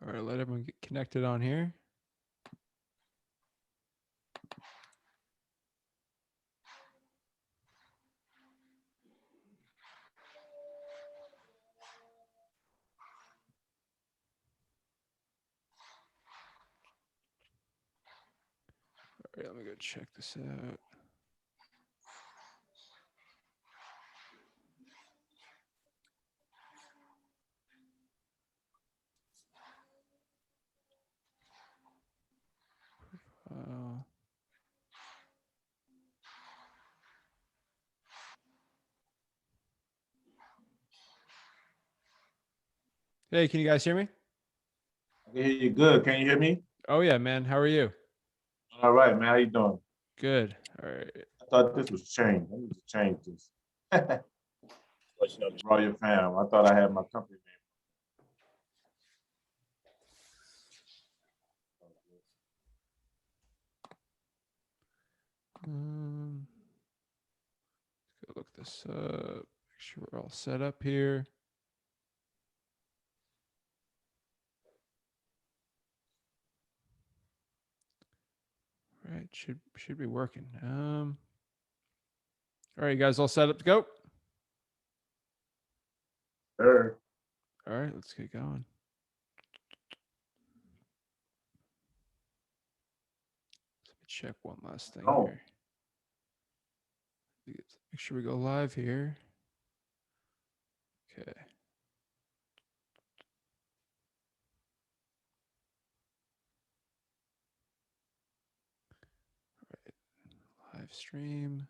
All right, let everyone get connected on here. All right, let me go check this out. Hey, can you guys hear me? I can hear you good. Can you hear me? Oh yeah, man. How are you? All right, man. How you doing? Good. All right. I thought this was changed. I need to change this. Royal Fam. I thought I had my company Let's go look this up. Make sure we're all set up here. All right, should be working. All right, you guys all set up to go? name. Sure. All right, let's get going. Let me check one last thing Oh, here. Make sure we go live here. Okay. All right, live stream.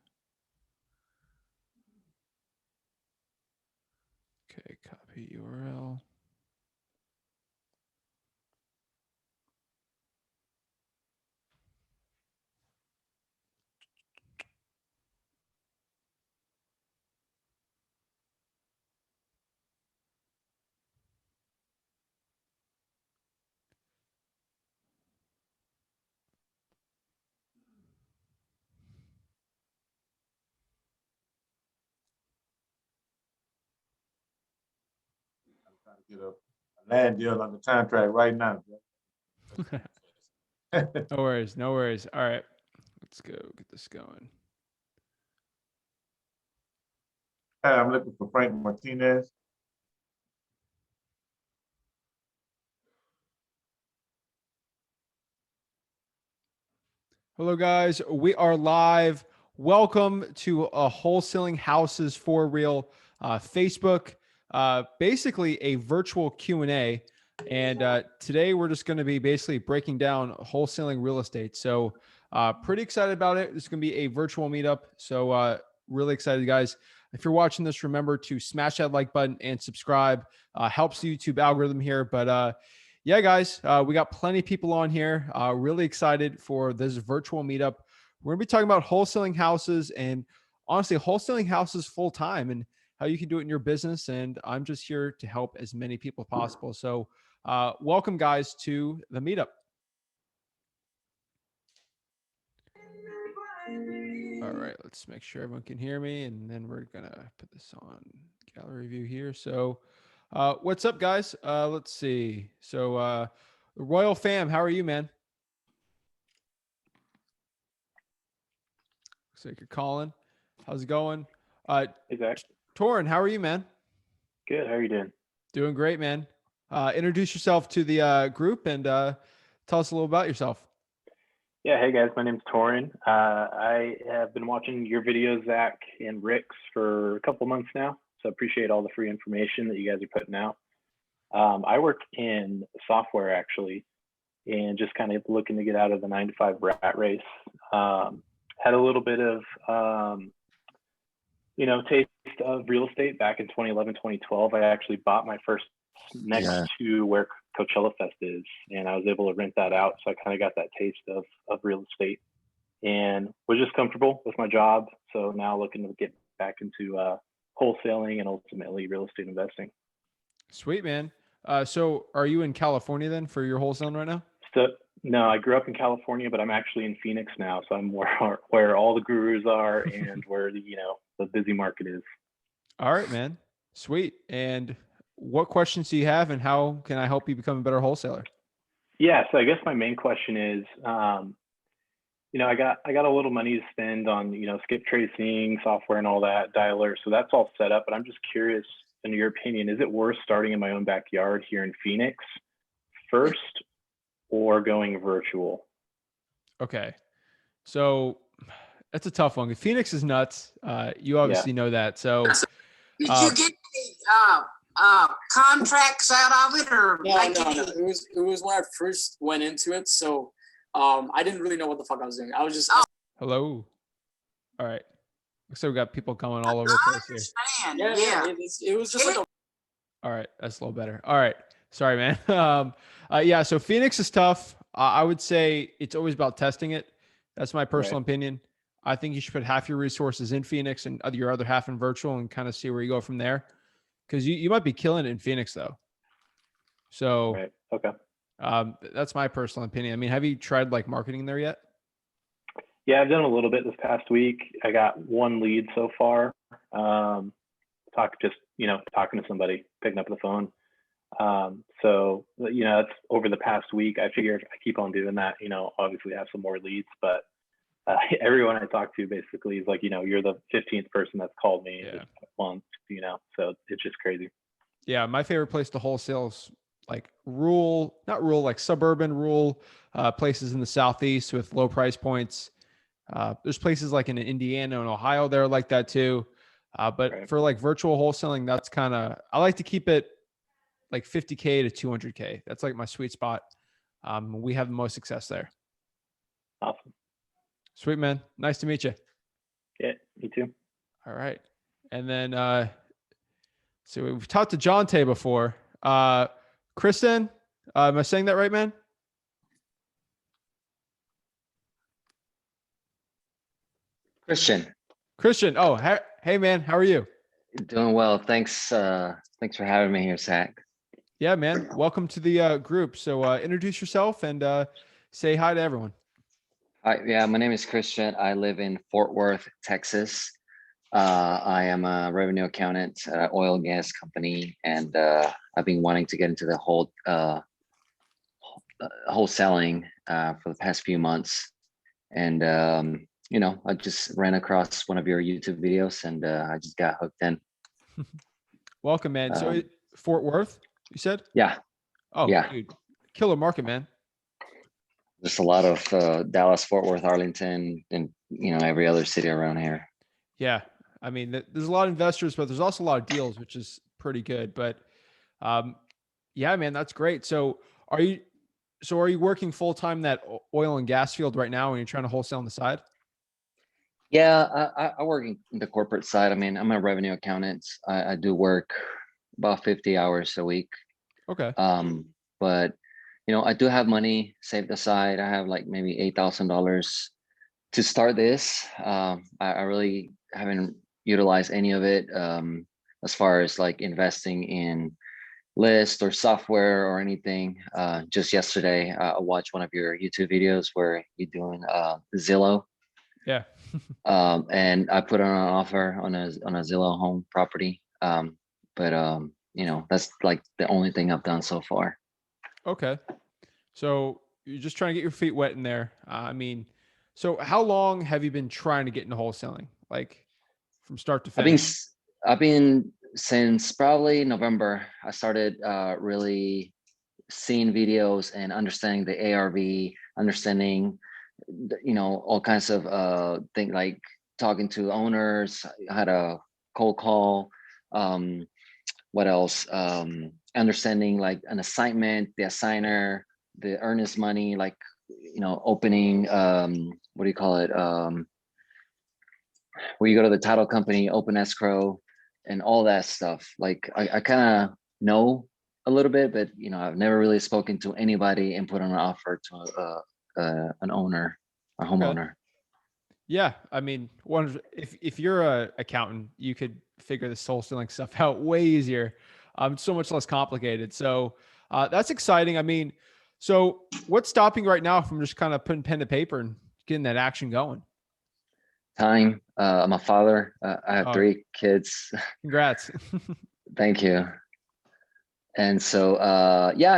Okay, copy URL. I'm trying to get a land deal on the contract right now. No worries, no worries. All right, let's go get this going. Hey, I'm looking for Frank Martinez. Hello, guys. We are live. Welcome to Wholesaling Houses for Real Facebook. Basically, a virtual Q&A. And today we're just going to be basically breaking down wholesaling real estate. So pretty excited about it. This is going to be a virtual meetup. So really excited, guys. If you're watching this, remember to smash that like button and subscribe. Helps the YouTube algorithm here. But yeah, guys, we got plenty of people on here. Really excited for this virtual meetup. We're going to be talking about wholesaling houses and honestly, wholesaling houses full time and how you can do it in your business. And I'm just here to help as many people possible. So, welcome, guys, to the meetup. All right, let's make sure everyone can hear me, and then we're gonna put this on gallery view here. So, what's up, guys? Let's see. So, Royal Fam, how are you, man? Looks like you're calling. How's it going? Hey, Zach. Torin, how are you, man? Good. How are you doing? Doing great, man. Introduce yourself to the group and tell us a little about yourself. Yeah. Hey, guys. My name's Torin. I have been watching your videos, Zach and Rick's, for a couple months now. So I appreciate all the free information that you guys are putting out. I work in software, actually, and just kind of looking to get out of the 9-to-5 rat race. Had a little bit of, taste of real estate back in 2011, 2012. I actually bought my first next to where Coachella Fest is, and I was able to rent that out. So I kind of got that taste of real estate and was just comfortable with my job. So now looking to get back into wholesaling and ultimately real estate investing. Sweet, man. So are you in California then for your wholesaling right now? So no, I grew up in California, but I'm actually in Phoenix now. So I'm where all the gurus are and where the busy market is. All right, man. Sweet. And what questions do you have and how can I help you become a better wholesaler? Yeah, so I guess my main question is, I got a little money to spend on, skip tracing software and all that, dialer. So that's all set up. But I'm just curious, in your opinion, is it worth starting in my own backyard here in Phoenix first or going virtual? Okay. So that's a tough one. Phoenix is nuts. You Yeah. obviously know that. So Did you get any contracts out of it, or No. like It was when I first went into it, so I didn't really know what the fuck I was doing. I was just hello. All right. So we got people going all over I the place here. understand. It was just like a All right, that's a little better. All right, sorry, man. Yeah, so Phoenix is tough. I would say it's always about testing it. That's my personal opinion. I think you should put half your resources in Phoenix and your other half in virtual and kind of see where you go from there. Because you might be killing it in Phoenix though. So Right. Okay. that's my personal opinion. I mean, have you tried like marketing there yet? Yeah, I've done a little bit this past week. I got one lead so far. Talking to somebody, picking up the phone. So that's over the past week. I figure if I keep on doing that, obviously have some more leads, but everyone I talk to basically is like, you're the 15th person that's called me this month, so it's just crazy. Yeah. My favorite place to wholesale is like not rural, like suburban rural places in the Southeast with low price points. There's places like in Indiana and Ohio there like that too. But for like virtual wholesaling, that's I like to keep it like 50K to 200K. That's like my sweet spot. We have the most success there. Awesome. Sweet, man. Nice to meet you. Yeah, me too. All right. And then, so we've talked to John Tay before. Kristen, am I saying that right, man? Christian. Oh, hey, man. How are you? Doing well. Thanks. Thanks for having me here, Zach. Yeah, man. Welcome to the group. So introduce yourself and say hi to everyone. Hi, yeah, my name is Christian. I live in Fort Worth, Texas. I am a revenue accountant at an oil and gas company, and I've been wanting to get into the wholesaling for the past few months. And I just ran across one of your YouTube videos, and I just got hooked in. Welcome, man. So Fort Worth, you said? Yeah. Oh, yeah. Dude, killer market, man. There's a lot of Dallas, Fort Worth, Arlington, and every other city around here. Yeah, I mean, there's a lot of investors, but there's also a lot of deals, which is pretty good. But yeah, man, that's great. So are you working full time that oil and gas field right now, and you're trying to wholesale on the side? Yeah, I work in the corporate side. I mean, I'm a revenue accountant. I do work about 50 hours a week. Okay. But I do have money saved aside. I have like maybe $8,000 to start this. I really haven't utilized any of it as far as like investing in list or software or anything. Just yesterday, I watched one of your YouTube videos where you're doing Zillow. Yeah. And I put on an offer on a Zillow home property. But that's like the only thing I've done so far. Okay. So you're just trying to get your feet wet in there. I mean, so how long have you been trying to get into wholesaling? Like from start to finish? I've been since probably November. I started really seeing videos and understanding the ARV, understanding all kinds of things like talking to owners, how to cold call. What else? Understanding like an assignment, the assigner, the earnest money, like opening what do you call it? Where you go to the title company, open escrow, and all that stuff. Like I kind of know a little bit, but I've never really spoken to anybody and put on an offer to an owner, a homeowner. Yeah, I mean, if you're a accountant, you could figure this wholesaling stuff out way easier. So much less complicated. So that's exciting. I mean, so what's stopping right now from just kind of putting pen to paper and getting that action going? Time. I'm a father. I have 3 kids. Congrats. Thank you. And so yeah,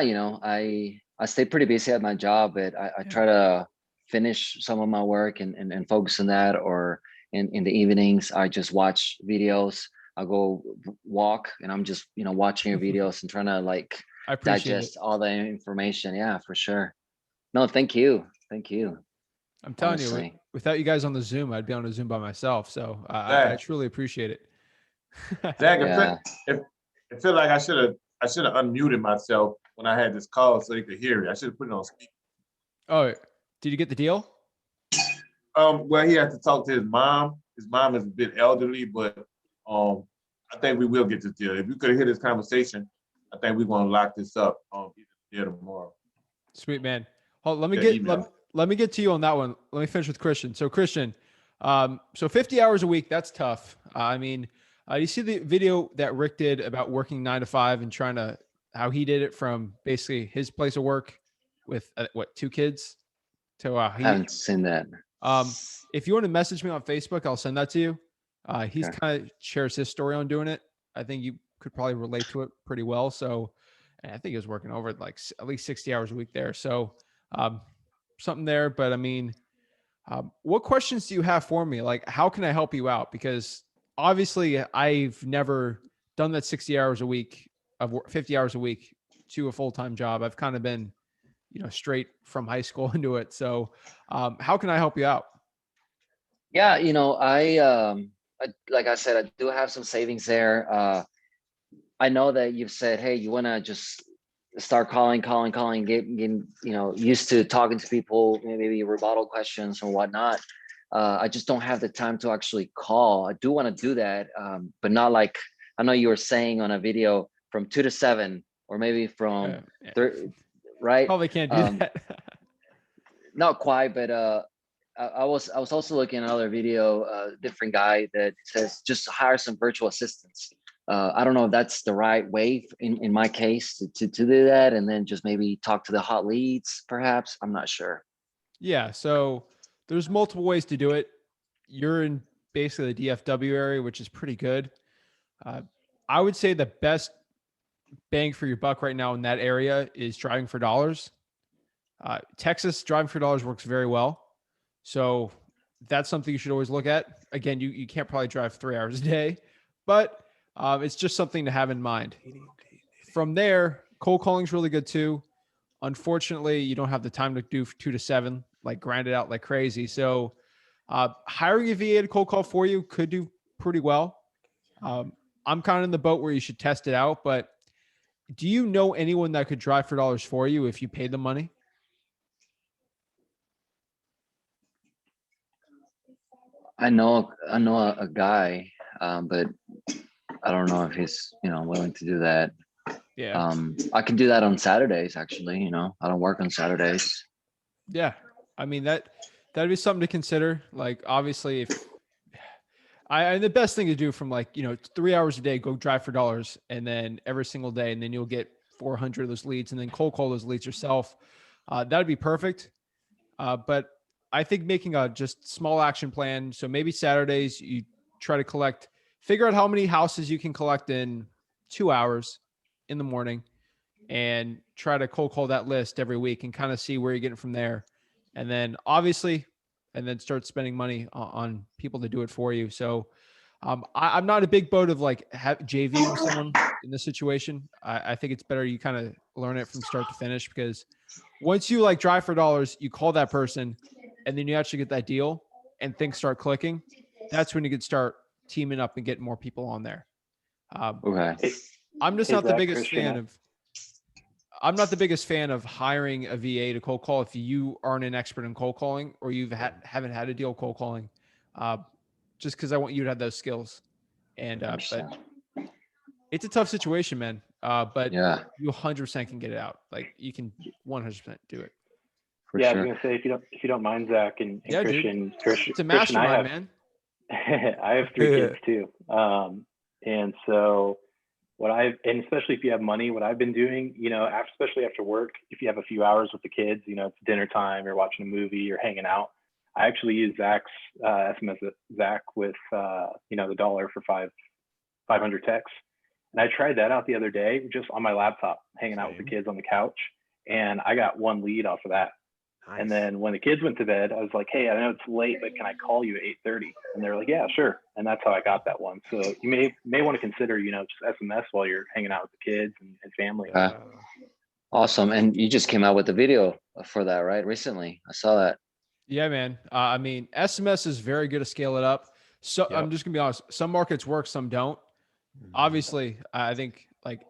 I stay pretty busy at my job, but I try to finish some of my work and focus on that, or in the evenings I just watch videos. I'll go walk and I'm just watching your videos and trying to like I appreciate it. digest all the information. Yeah, for sure. No, thank you. I'm telling you, Honestly. without you guys on the Zoom, I'd be on a Zoom by myself. So I Zach, truly appreciate it. Zach, Yeah. it feel like I should have unmuted myself when I had this call so you could hear it. I should have put it on speaker. Oh, did you get the deal? Well, he had to talk to his mom. His mom is a bit elderly, but I think we will get this deal. If you could hear this conversation, I think we're gonna lock this up either today or tomorrow. Sweet, man. Hold, let me Yeah, get email. let me get to you on that one. Let me finish with Christian. So Christian, so 50 hours a week, that's tough. I mean, you see the video that Rick did about working 9 to 5 and trying to how he did it from basically his place of work with what, 2 kids to I haven't seen that. if you want to message me on Facebook, I'll send that to you. He's Okay. kind of shares his story on doing it. I think you could probably relate to it pretty well. So, and I think he was working over like at least 60 hours a week there. So, um, something there. But I mean, what questions do you have for me? Like, how can I help you out? Because obviously, I've never done that 60 hours a week of 50 hours a week to a full time job. I've kind of been, straight from high school into it. So, how can I help you out? Yeah, like I said, I do have some savings there. I know that you've said, hey, you want to just start calling, getting used to talking to people, maybe rebuttal questions or whatnot. I just don't have the time to actually call. I do want to do that, but not like I know you were saying on a video from 2 to 7, or maybe from right? Probably can't do that. Not quite, but I was also looking at another video, different guy that says just hire some virtual assistants. I don't know if that's the right way in my case to do that, and then just maybe talk to the hot leads, perhaps. I'm not sure. Yeah. So there's multiple ways to do it. You're in basically the DFW area, which is pretty good. Uh, I would say the best bang for your buck right now in that area is driving for dollars. Texas driving for dollars works very well. So that's something you should always look at. Again, you can't probably drive 3 hours a day, but it's just something to have in mind. From there, cold calling is really good too. Unfortunately, you don't have the time to do 2 to 7, like grind it out like crazy. So hiring a VA to cold call for you could do pretty well. I'm kind of in the boat where you should test it out, but do you know anyone that could drive for dollars for you if you paid them money? I know a guy, but I don't know if he's willing to do that. Yeah. I can do that on Saturdays. Actually, I don't work on Saturdays. Yeah. I mean, that'd be something to consider. Like, obviously, if and the best thing to do from 3 hours a day, go drive for dollars, and then every single day, and then you'll get 400 of those leads, and then cold call those leads yourself. That'd be perfect. But I think making a just small action plan. So maybe Saturdays you try to figure out how many houses you can collect in 2 hours in the morning, and try to cold call that list every week and kind of see where you're getting from there. And then start spending money on people to do it for you. So I'm not a big boat of JVing with someone in this situation. I think it's better you kind of learn it from start to finish, because once you drive for dollars, you call that person and then you actually get that deal and things start clicking. That's when you can start teaming up and getting more people on there. Okay. I'm just Hey, not the Zach, biggest Christian, fan of. I'm not the biggest fan of hiring a VA to cold call if you aren't an expert in cold calling, or haven't had a deal cold calling, just because I want you to have those skills. And but it's a tough situation, man. But Yeah, you 100% can get it out. Like, you can 100% do it. for yeah, I sure. was gonna say if you don't mind, Zach and Yeah, dude. Christian, It's a Christian, I mastermind, have man. I have 3 kids too, and so and especially if you have money, what I've been doing, especially after work, if you have a few hours with the kids, it's dinner time, you're watching a movie, you're hanging out. I actually use Zach's SMS Zach with the dollar for 500 texts. And I tried that out the other day, just on my laptop, hanging out with the Same. kids on the couch. And I got one lead off of that. Nice. And then when the kids went to bed, I was like, hey, I know it's late, but can I call you at 8:30? And they're like, yeah, sure. And that's how I got that one. So you may want to consider, just SMS while you're hanging out with the kids and family. Awesome. And you just came out with a video for that, right? Recently. I saw that. Yeah, man. I mean, SMS is very good to scale it up. So Yep. I'm just gonna be honest. Some markets work, some don't. Obviously, I think like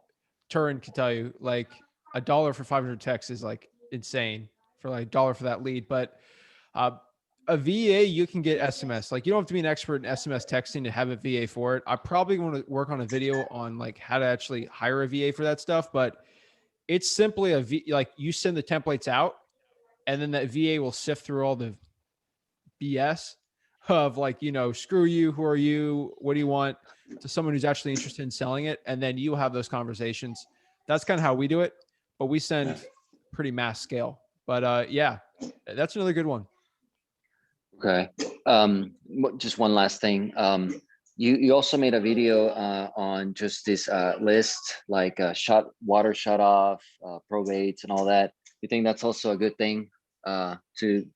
Turin can tell you, like $1 for 500 texts is like insane for like $1 for that lead. But a VA, you can get SMS. Like you don't have to be an expert in SMS texting to have a VA for it. I probably want to work on a video on like how to actually hire a VA for that stuff. But it's simply like you send the templates out, and then that VA will sift through all the BS of like, screw you, who are you, what do you want, to someone who's actually interested in selling it. And then you have those conversations. That's kind of how we do it, but we send pretty mass scale. But yeah, that's another good one. Okay. Just one last thing. You also made a video on just this list, like water shut off, probates and all that. You think that's also a good thing to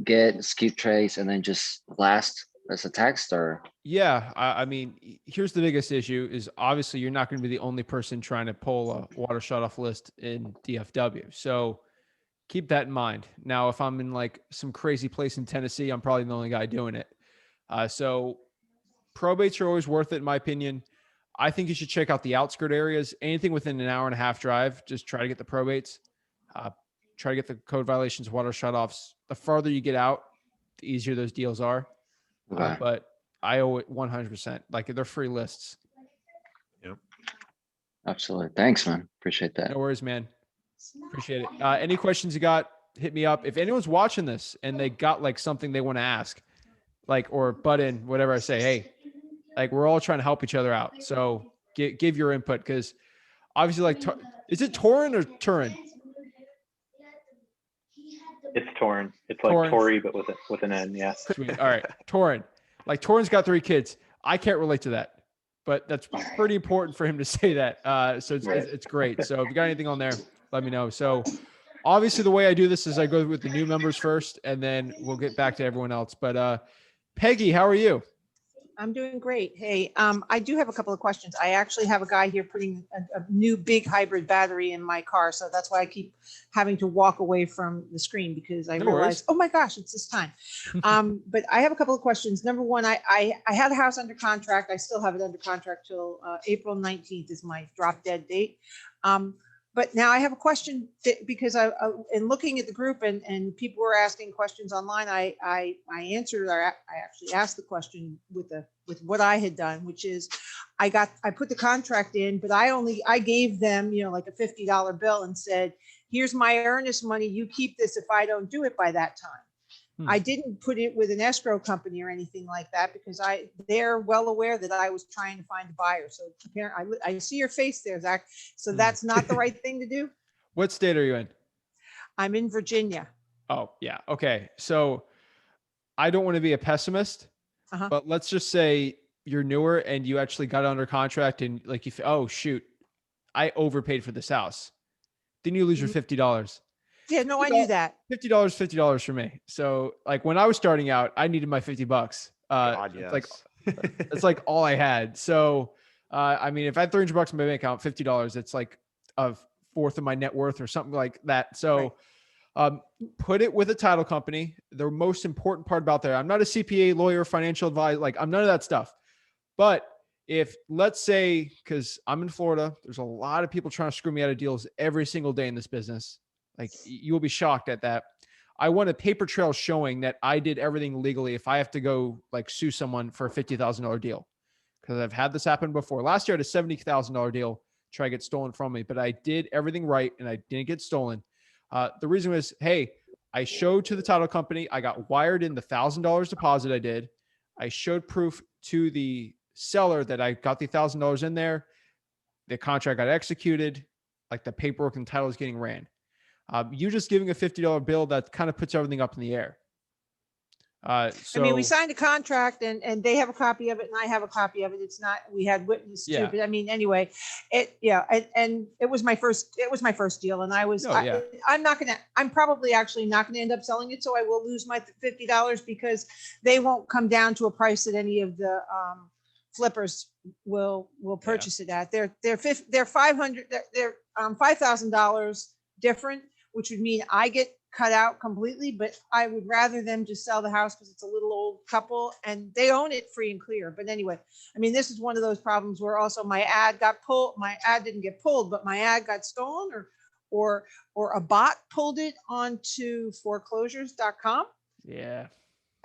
get, skip trace, and then just blast as a text? Or Yeah, I mean, here's the biggest issue is obviously you're not going to be the only person trying to pull a water shut off list in DFW. So keep that in mind. Now, if I'm in like some crazy place in Tennessee, I'm probably the only guy doing it. So probates are always worth it, in my opinion. I think you should check out the outskirt areas. Anything within an hour and a half drive, just try to get the probates. Try to get the code violations, water shutoffs. The farther you get out, the easier those deals are. Okay. But I owe it 100%. Like they're free lists. Yep. Absolutely. Thanks, man. Appreciate that. No worries, man. Appreciate it. Any questions you got, hit me up. If anyone's watching this and they got like something they want to ask, like, or butt in, whatever I say, hey, like we're all trying to help each other out. So give your input, because obviously like, is it Torin or Turin? It's Torin. It's like Torin. Tori, but with an N. Yeah. Sweet. All right. Torin. Like Torin's got 3 kids. I can't relate to that, but that's pretty important for him to say that. So it's great. So if you got anything on there, let me know. So obviously the way I do this is I go with the new members first, and then we'll get back to everyone else. But Peggy, how are you? I'm doing great. Hey, I do have a couple of questions. I actually have a guy here putting a new big hybrid battery in my car. So that's why I keep having to walk away from the screen, because I realized, oh my gosh, it's this time. But I have a couple of questions. Number one, I had a house under contract. I still have it under contract till April 19th is my drop dead date. But now I have a question because in looking at the group and people were asking questions online, I answered, or I actually asked the question with what I had done, which is I put the contract in, but I gave them, like a $50 bill and said, here's my earnest money. You keep this if I don't do it by that time. I didn't put it with an escrow company or anything like that, because they're well aware that I was trying to find a buyer. So apparently I see your face there, Zach. So that's not the right thing to do. What state are you in? I'm in Virginia. Oh, yeah. Okay. So I don't want to be a pessimist, but let's just say you're newer and you actually got under contract and like oh shoot, I overpaid for this house. Then you lose your $50. Yeah, no, I knew that. $50 for me. So like when I was starting out, I needed my $50. God, yes. It's like all I had. So I mean, if I had $300 in my bank account, $50, it's like a fourth of my net worth or something like that. So put it with a title company. The most important part about that, I'm not a CPA, lawyer, financial advisor, like I'm none of that stuff. But if let's say, because I'm in Florida, there's a lot of people trying to screw me out of deals every single day in this business. Like you will be shocked at that. I want a paper trail showing that I did everything legally. If I have to go like sue someone for a $50,000 deal, because I've had this happen before. Last year I had a $70,000 deal try to get stolen from me, but I did everything right and I didn't get stolen. The reason was, hey, I showed to the title company, I got wired in the $1,000 deposit I did. I showed proof to the seller that I got the $1,000 in there. The contract got executed, like the paperwork and title is getting ran. You just giving a $50 bill, that kind of puts everything up in the air. So I mean, we signed a contract and they have a copy of it and I have a copy of it. It's not, we had witness to, Yeah. but I mean, anyway, and it was my first deal and I'm probably actually not going to end up selling it. So I will lose my $50 because they won't come down to a price that any of the, flippers will purchase it at. They're $5,000 different, which would mean I get cut out completely, but I would rather them just sell the house because it's a little old couple and they own it free and clear. But anyway, I mean, this is one of those problems where also my ad got pulled. My ad didn't get pulled, but my ad got stolen or a bot pulled it onto foreclosures.com. yeah.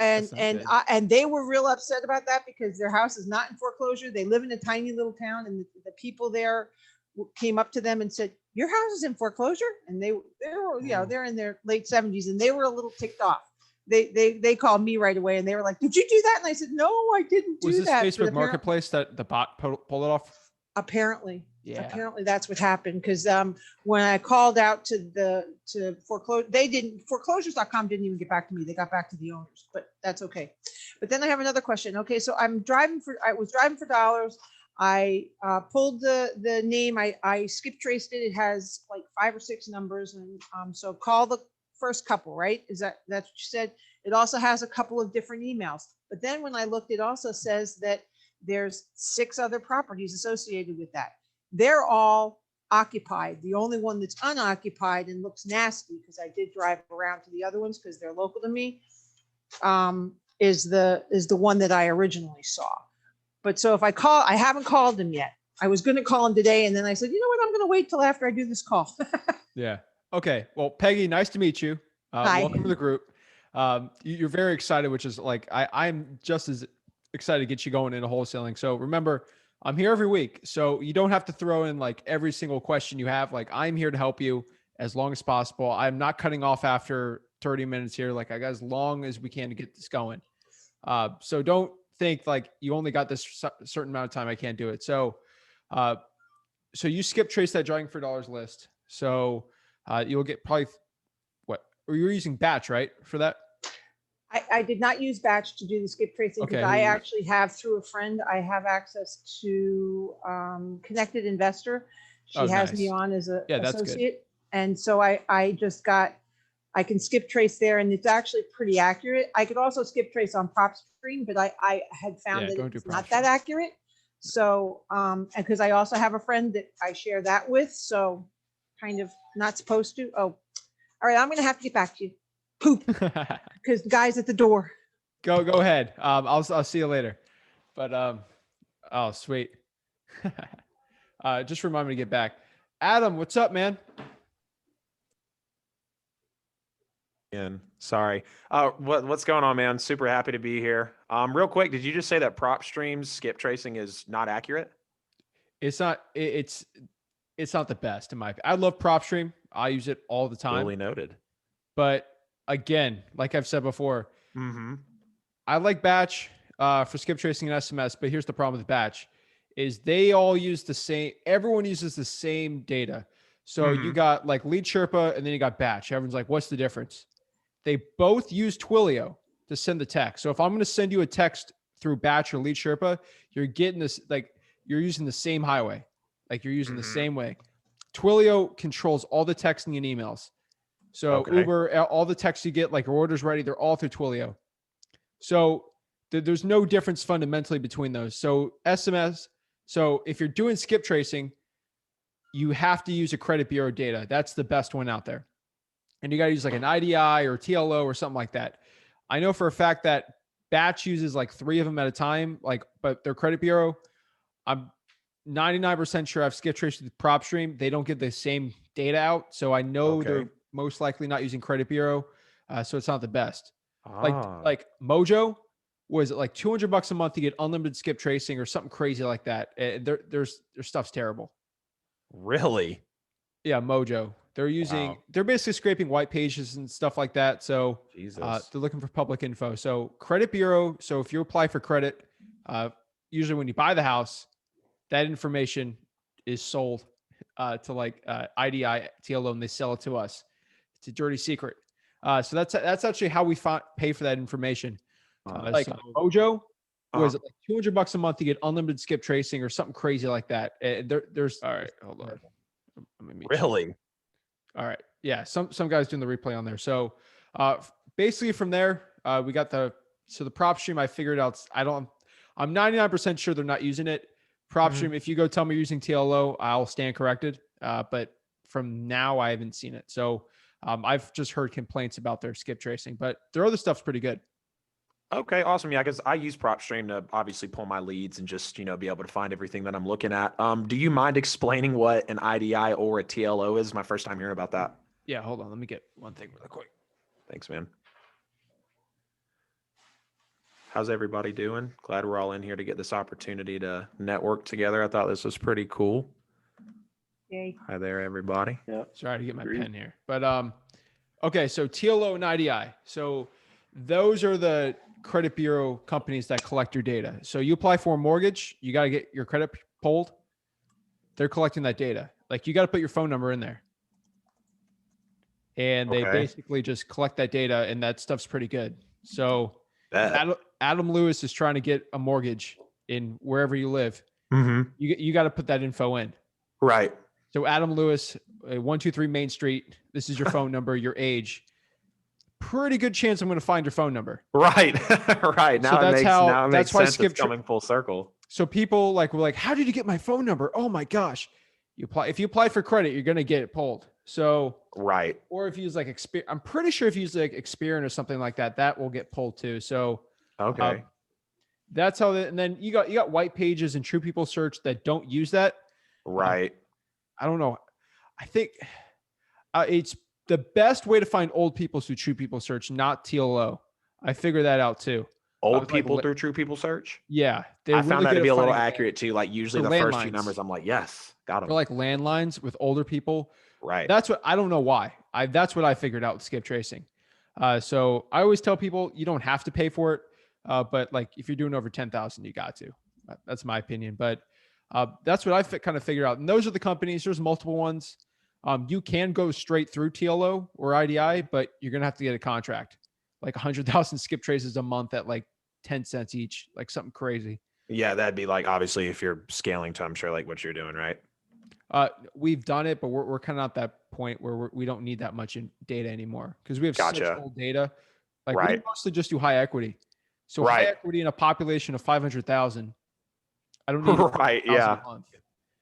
And That's not good. and they were real upset about that because their house is not in foreclosure. They live in a tiny little town, and the people there came up to them and said, "Your house is in foreclosure," and they were they're in their late 70s, and they were a little ticked off. They called me right away, and they were like, "Did you do that?" And I said, "No, I didn't do Was this that." Facebook Marketplace that the bot pulled it off? Apparently. Yeah. Apparently that's what happened because when I called out to foreclose, foreclosures.com didn't even get back to me. They got back to the owners, but that's okay. But then I have another question. Okay, so I was driving for dollars. I pulled the name. I skip traced it. It has like 5 or 6 numbers, and so call the first couple, right? That's what you said? It also has a couple of different emails. But then when I looked, it also says that there's 6 other properties associated with that. They're all occupied. The only one that's unoccupied and looks nasty, because I did drive around to the other ones because they're local to me, is the one that I originally saw. But so if I haven't called them yet. I was going to call them today, and then I said, you know what, I'm going to wait till after I do this call. Yeah. Okay. Well, Peggy, nice to meet you. Hi. Welcome to the group. You're very excited, which is like I'm just as excited to get you going into wholesaling. So remember, I'm here every week, so you don't have to throw in like every single question you have. Like, I'm here to help you as long as possible. I'm not cutting off after 30 minutes here. Like, I got as long as we can to get this going. So don't think like you only got this certain amount of time. I can't do it. So, so you skip trace that Jogging for Dollars list. So you'll get probably or you're using batch, right? For that? I did not use batch to do the skip tracing because Okay. I actually have, through a friend, I have access to Connected Investor. She Oh, has nice. me on as a Yeah, that's good. associate. And so I can skip trace there, and it's actually pretty accurate. I could also skip trace on PropStream, but I had found that don't do it's not that PropStream. accurate. So, and because I also have a friend that I share that with, so kind of not supposed to. Oh, all right, I'm going to have to get back to you. Poop, because the guy's at the door. Go ahead. I'll see you later. But oh, sweet. Just remind me to get back. Adam, what's up, man? Sorry. What's going on, man? Super happy to be here. Real quick, did you just say that PropStream's skip tracing is not accurate? It's not. It's not the best in my opinion. I love PropStream. I use it all the time. Duly noted. But again, like I've said before, Mm-hmm. I like batch for skip tracing and SMS. But here's the problem with batch: is they all use the same. Everyone uses the same data. So you got like Lead Sherpa, and then you got batch. Everyone's like, "What's the difference?" They both use Twilio to send the text. So if I'm going to send you a text through batch or Lead Sherpa, you're getting this, like you're using the same highway, like you're using the same way. Twilio controls all the texting and emails. So Uber, all the texts you get, like your orders ready, they're all through Twilio. So there's no difference fundamentally between those. So SMS. So if you're doing skip tracing, you have to use a credit bureau data. That's the best one out there. And you got to use like an IDI or TLO or something like that. I know for a fact that batch uses like 3 of them at a time, but their credit bureau, I'm 99% sure I've skip traced with PropStream. They don't get the same data out. So I know they're most likely not using credit bureau. So it's not the best. Like Mojo was it like $200 a month to get unlimited skip tracing or something crazy like that. Their stuff's terrible. Really? Yeah. Mojo. They're basically scraping white pages and stuff like that. So they're looking for public info. So credit bureau. So if you apply for credit, usually when you buy the house, that information is sold to like IDI, TLO, and they sell it to us. It's a dirty secret. So that's actually how we pay for that information. like Mojo. Uh-huh. Was it like $200 a month to get unlimited skip tracing or something crazy like that? There's all right. Hold on. Let me meet you. Really? All right. Yeah. Some guys doing the replay on there. So basically from there, we got the prop stream. I figured out. I'm 99% sure they're not using it. Prop Mhm. stream. If you go tell me you're using TLO, I'll stand corrected. But from now, I haven't seen it. So I've just heard complaints about their skip tracing, but their other stuff's pretty good. Okay, awesome. Yeah, because I use PropStream to obviously pull my leads and just, be able to find everything that I'm looking at. Do you mind explaining what an IDI or a TLO is? My first time hearing about that. Yeah. Hold on. Let me get one thing really quick. Thanks, man. How's everybody doing? Glad we're all in here to get this opportunity to network together. I thought this was pretty cool. Yay. Hi there, everybody. Yeah. Sorry to get my Agreed. pen here, but okay. So TLO and IDI. So those are the credit bureau companies that collect your data. So you apply for a mortgage, you got to get your credit pulled. They're collecting that data. Like you got to put your phone number in there, and they Okay. basically just collect that data, and that stuff's pretty good. So Bet. Adam Lewis is trying to get a mortgage in wherever you live. Mm-hmm. You got to put that info in. Right. So Adam Lewis, 123 Main Street. This is your phone number, your age. Pretty good chance I'm going to find your phone number. Right. Right. So Now it makes that's why sense. skip It's coming full circle. So people were like, how did you get my phone number? Oh my gosh. If you apply for credit, you're going to get it pulled. So, Right. or if you use like Experian, I'm pretty sure if you use like Experian or something like that, that will get pulled too. So Okay. that's how and then you got white pages and True People Search that don't use that. Right. I don't know. I think it's the best way to find old people through True People Search, not TLO. I figured that out too. Old people through True People Search? Yeah. I found that to be a little accurate too. Like usually the first few landlines. numbers, I'm like, yes, got them. Or like landlines with older people. Right. That's what I don't know why. That's what I figured out with skip tracing. So I always tell people you don't have to pay for it. But like if you're doing over 10,000, you got to. That's my opinion. But that's what I kind of figured out. And those are the companies. There's multiple ones. You can go straight through TLO or IDI, but you're gonna have to get a contract, like 100,000 skip traces a month at like 10 cents each, like something crazy. Yeah, that'd be like obviously if you're scaling to, I'm sure like what you're doing, right? We've done it, but we're kind of at that point where we don't need that much in data anymore because we have such old data. Like we mostly just do high equity. So high equity in a population of 500,000. I don't need right. Yeah. a month.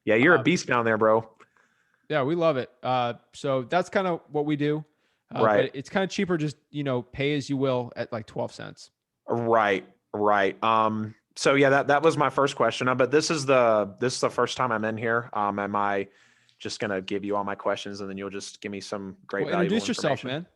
Yeah, you're a beast down there, bro. Yeah, we love it. So that's kind of what we do. Right. But it's kind of cheaper, just pay as you will at like 12 cents. Right. So yeah, that was my first question. But this is the first time I'm in here. Am I just gonna give you all my questions and then you'll just give me some great valuable introduce yourself, information? man.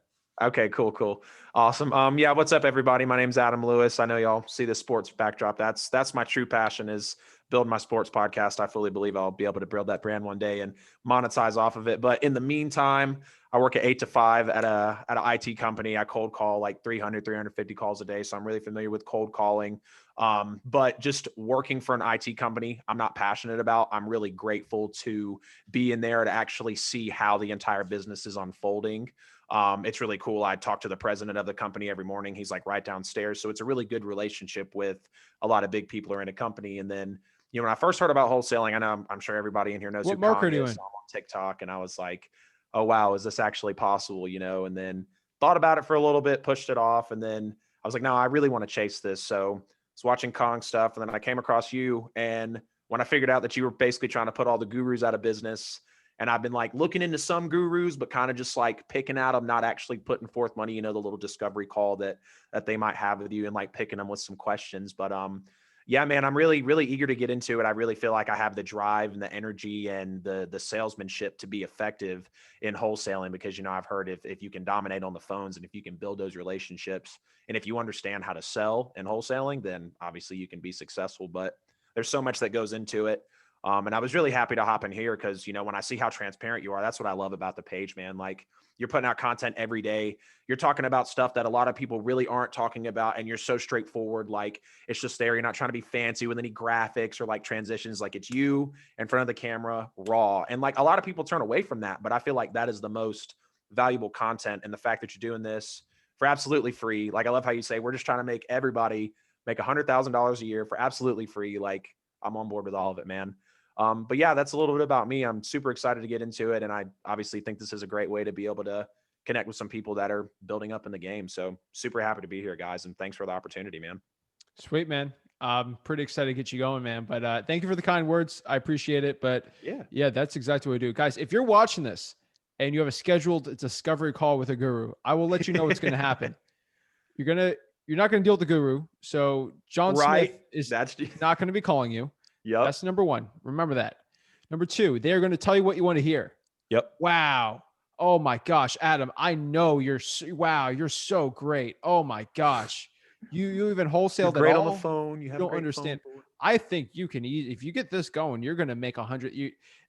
Okay, cool. Awesome. Yeah, what's up, everybody? My name's Adam Lewis. I know y'all see the sports backdrop. That's my true passion is build my sports podcast. I fully believe I'll be able to build that brand one day and monetize off of it. But in the meantime, I work at 8 to 5 at an IT company. I cold call like 350 calls a day. So I'm really familiar with cold calling. But just working for an IT company, I'm not passionate about. I'm really grateful to be in there to actually see how the entire business is unfolding. It's really cool. I talk to the president of the company every morning. He's like right downstairs. So it's a really good relationship with a lot of big people who are in a company. And then, when I first heard about wholesaling, I know I'm sure everybody in here knows what who market are Kong you is. in? I'm on TikTok and I was like, oh, wow, is this actually possible? And then thought about it for a little bit, pushed it off. And then I was like, no, I really want to chase this. So I was watching Kong stuff. And then I came across you. And when I figured out that you were basically trying to put all the gurus out of business, and I've been like looking into some gurus, but kind of just like picking out them, not actually putting forth money, the little discovery call that they might have with you and like picking them with some questions. But yeah, man, I'm really, really eager to get into it. I really feel like I have the drive and the energy and the salesmanship to be effective in wholesaling because, I've heard if you can dominate on the phones and if you can build those relationships and if you understand how to sell in wholesaling, then obviously you can be successful. But there's so much that goes into it. And I was really happy to hop in here because, when I see how transparent you are, that's what I love about the page, man. Like you're putting out content every day. You're talking about stuff that a lot of people really aren't talking about. And you're so straightforward. Like it's just there. You're not trying to be fancy with any graphics or like transitions. Like it's you in front of the camera, raw. And like a lot of people turn away from that. But I feel like that is the most valuable content. And the fact that you're doing this for absolutely free. Like, I love how you say, we're just trying to make everybody make $100,000 a year for absolutely free. Like, I'm on board with all of it, man. But yeah, that's a little bit about me. I'm super excited to get into it. And I obviously think this is a great way to be able to connect with some people that are building up in the game. So super happy to be here, guys. And thanks for the opportunity, man. Sweet, man. I'm pretty excited to get you going, man. But thank you for the kind words. I appreciate it. But yeah, that's exactly what we do. Guys, if you're watching this and you have a scheduled discovery call with a guru, I will let you know what's going to happen. You're not going to deal with the guru. So John Smith is not going to be calling you. Yep. That's number one. Remember that. Number two, they're going to tell you what you want to hear. Yep. Wow. Oh my gosh, Adam, I know you're so great. Oh my gosh. You even wholesaled great at on all? the phone. You have don't understand. I think you can if you get this going, you're going to make 100.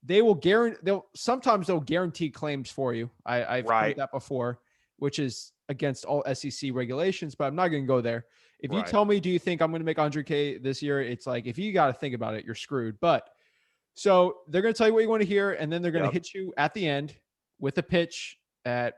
They will guarantee. Sometimes they'll guarantee claims for you. I've heard that before, which is against all SEC regulations. But I'm not going to go there. If you tell me, do you think I'm going to make 100K this year? It's like, if you got to think about it, you're screwed. But so they're going to tell you what you want to hear, and then they're going to hit you at the end with a pitch at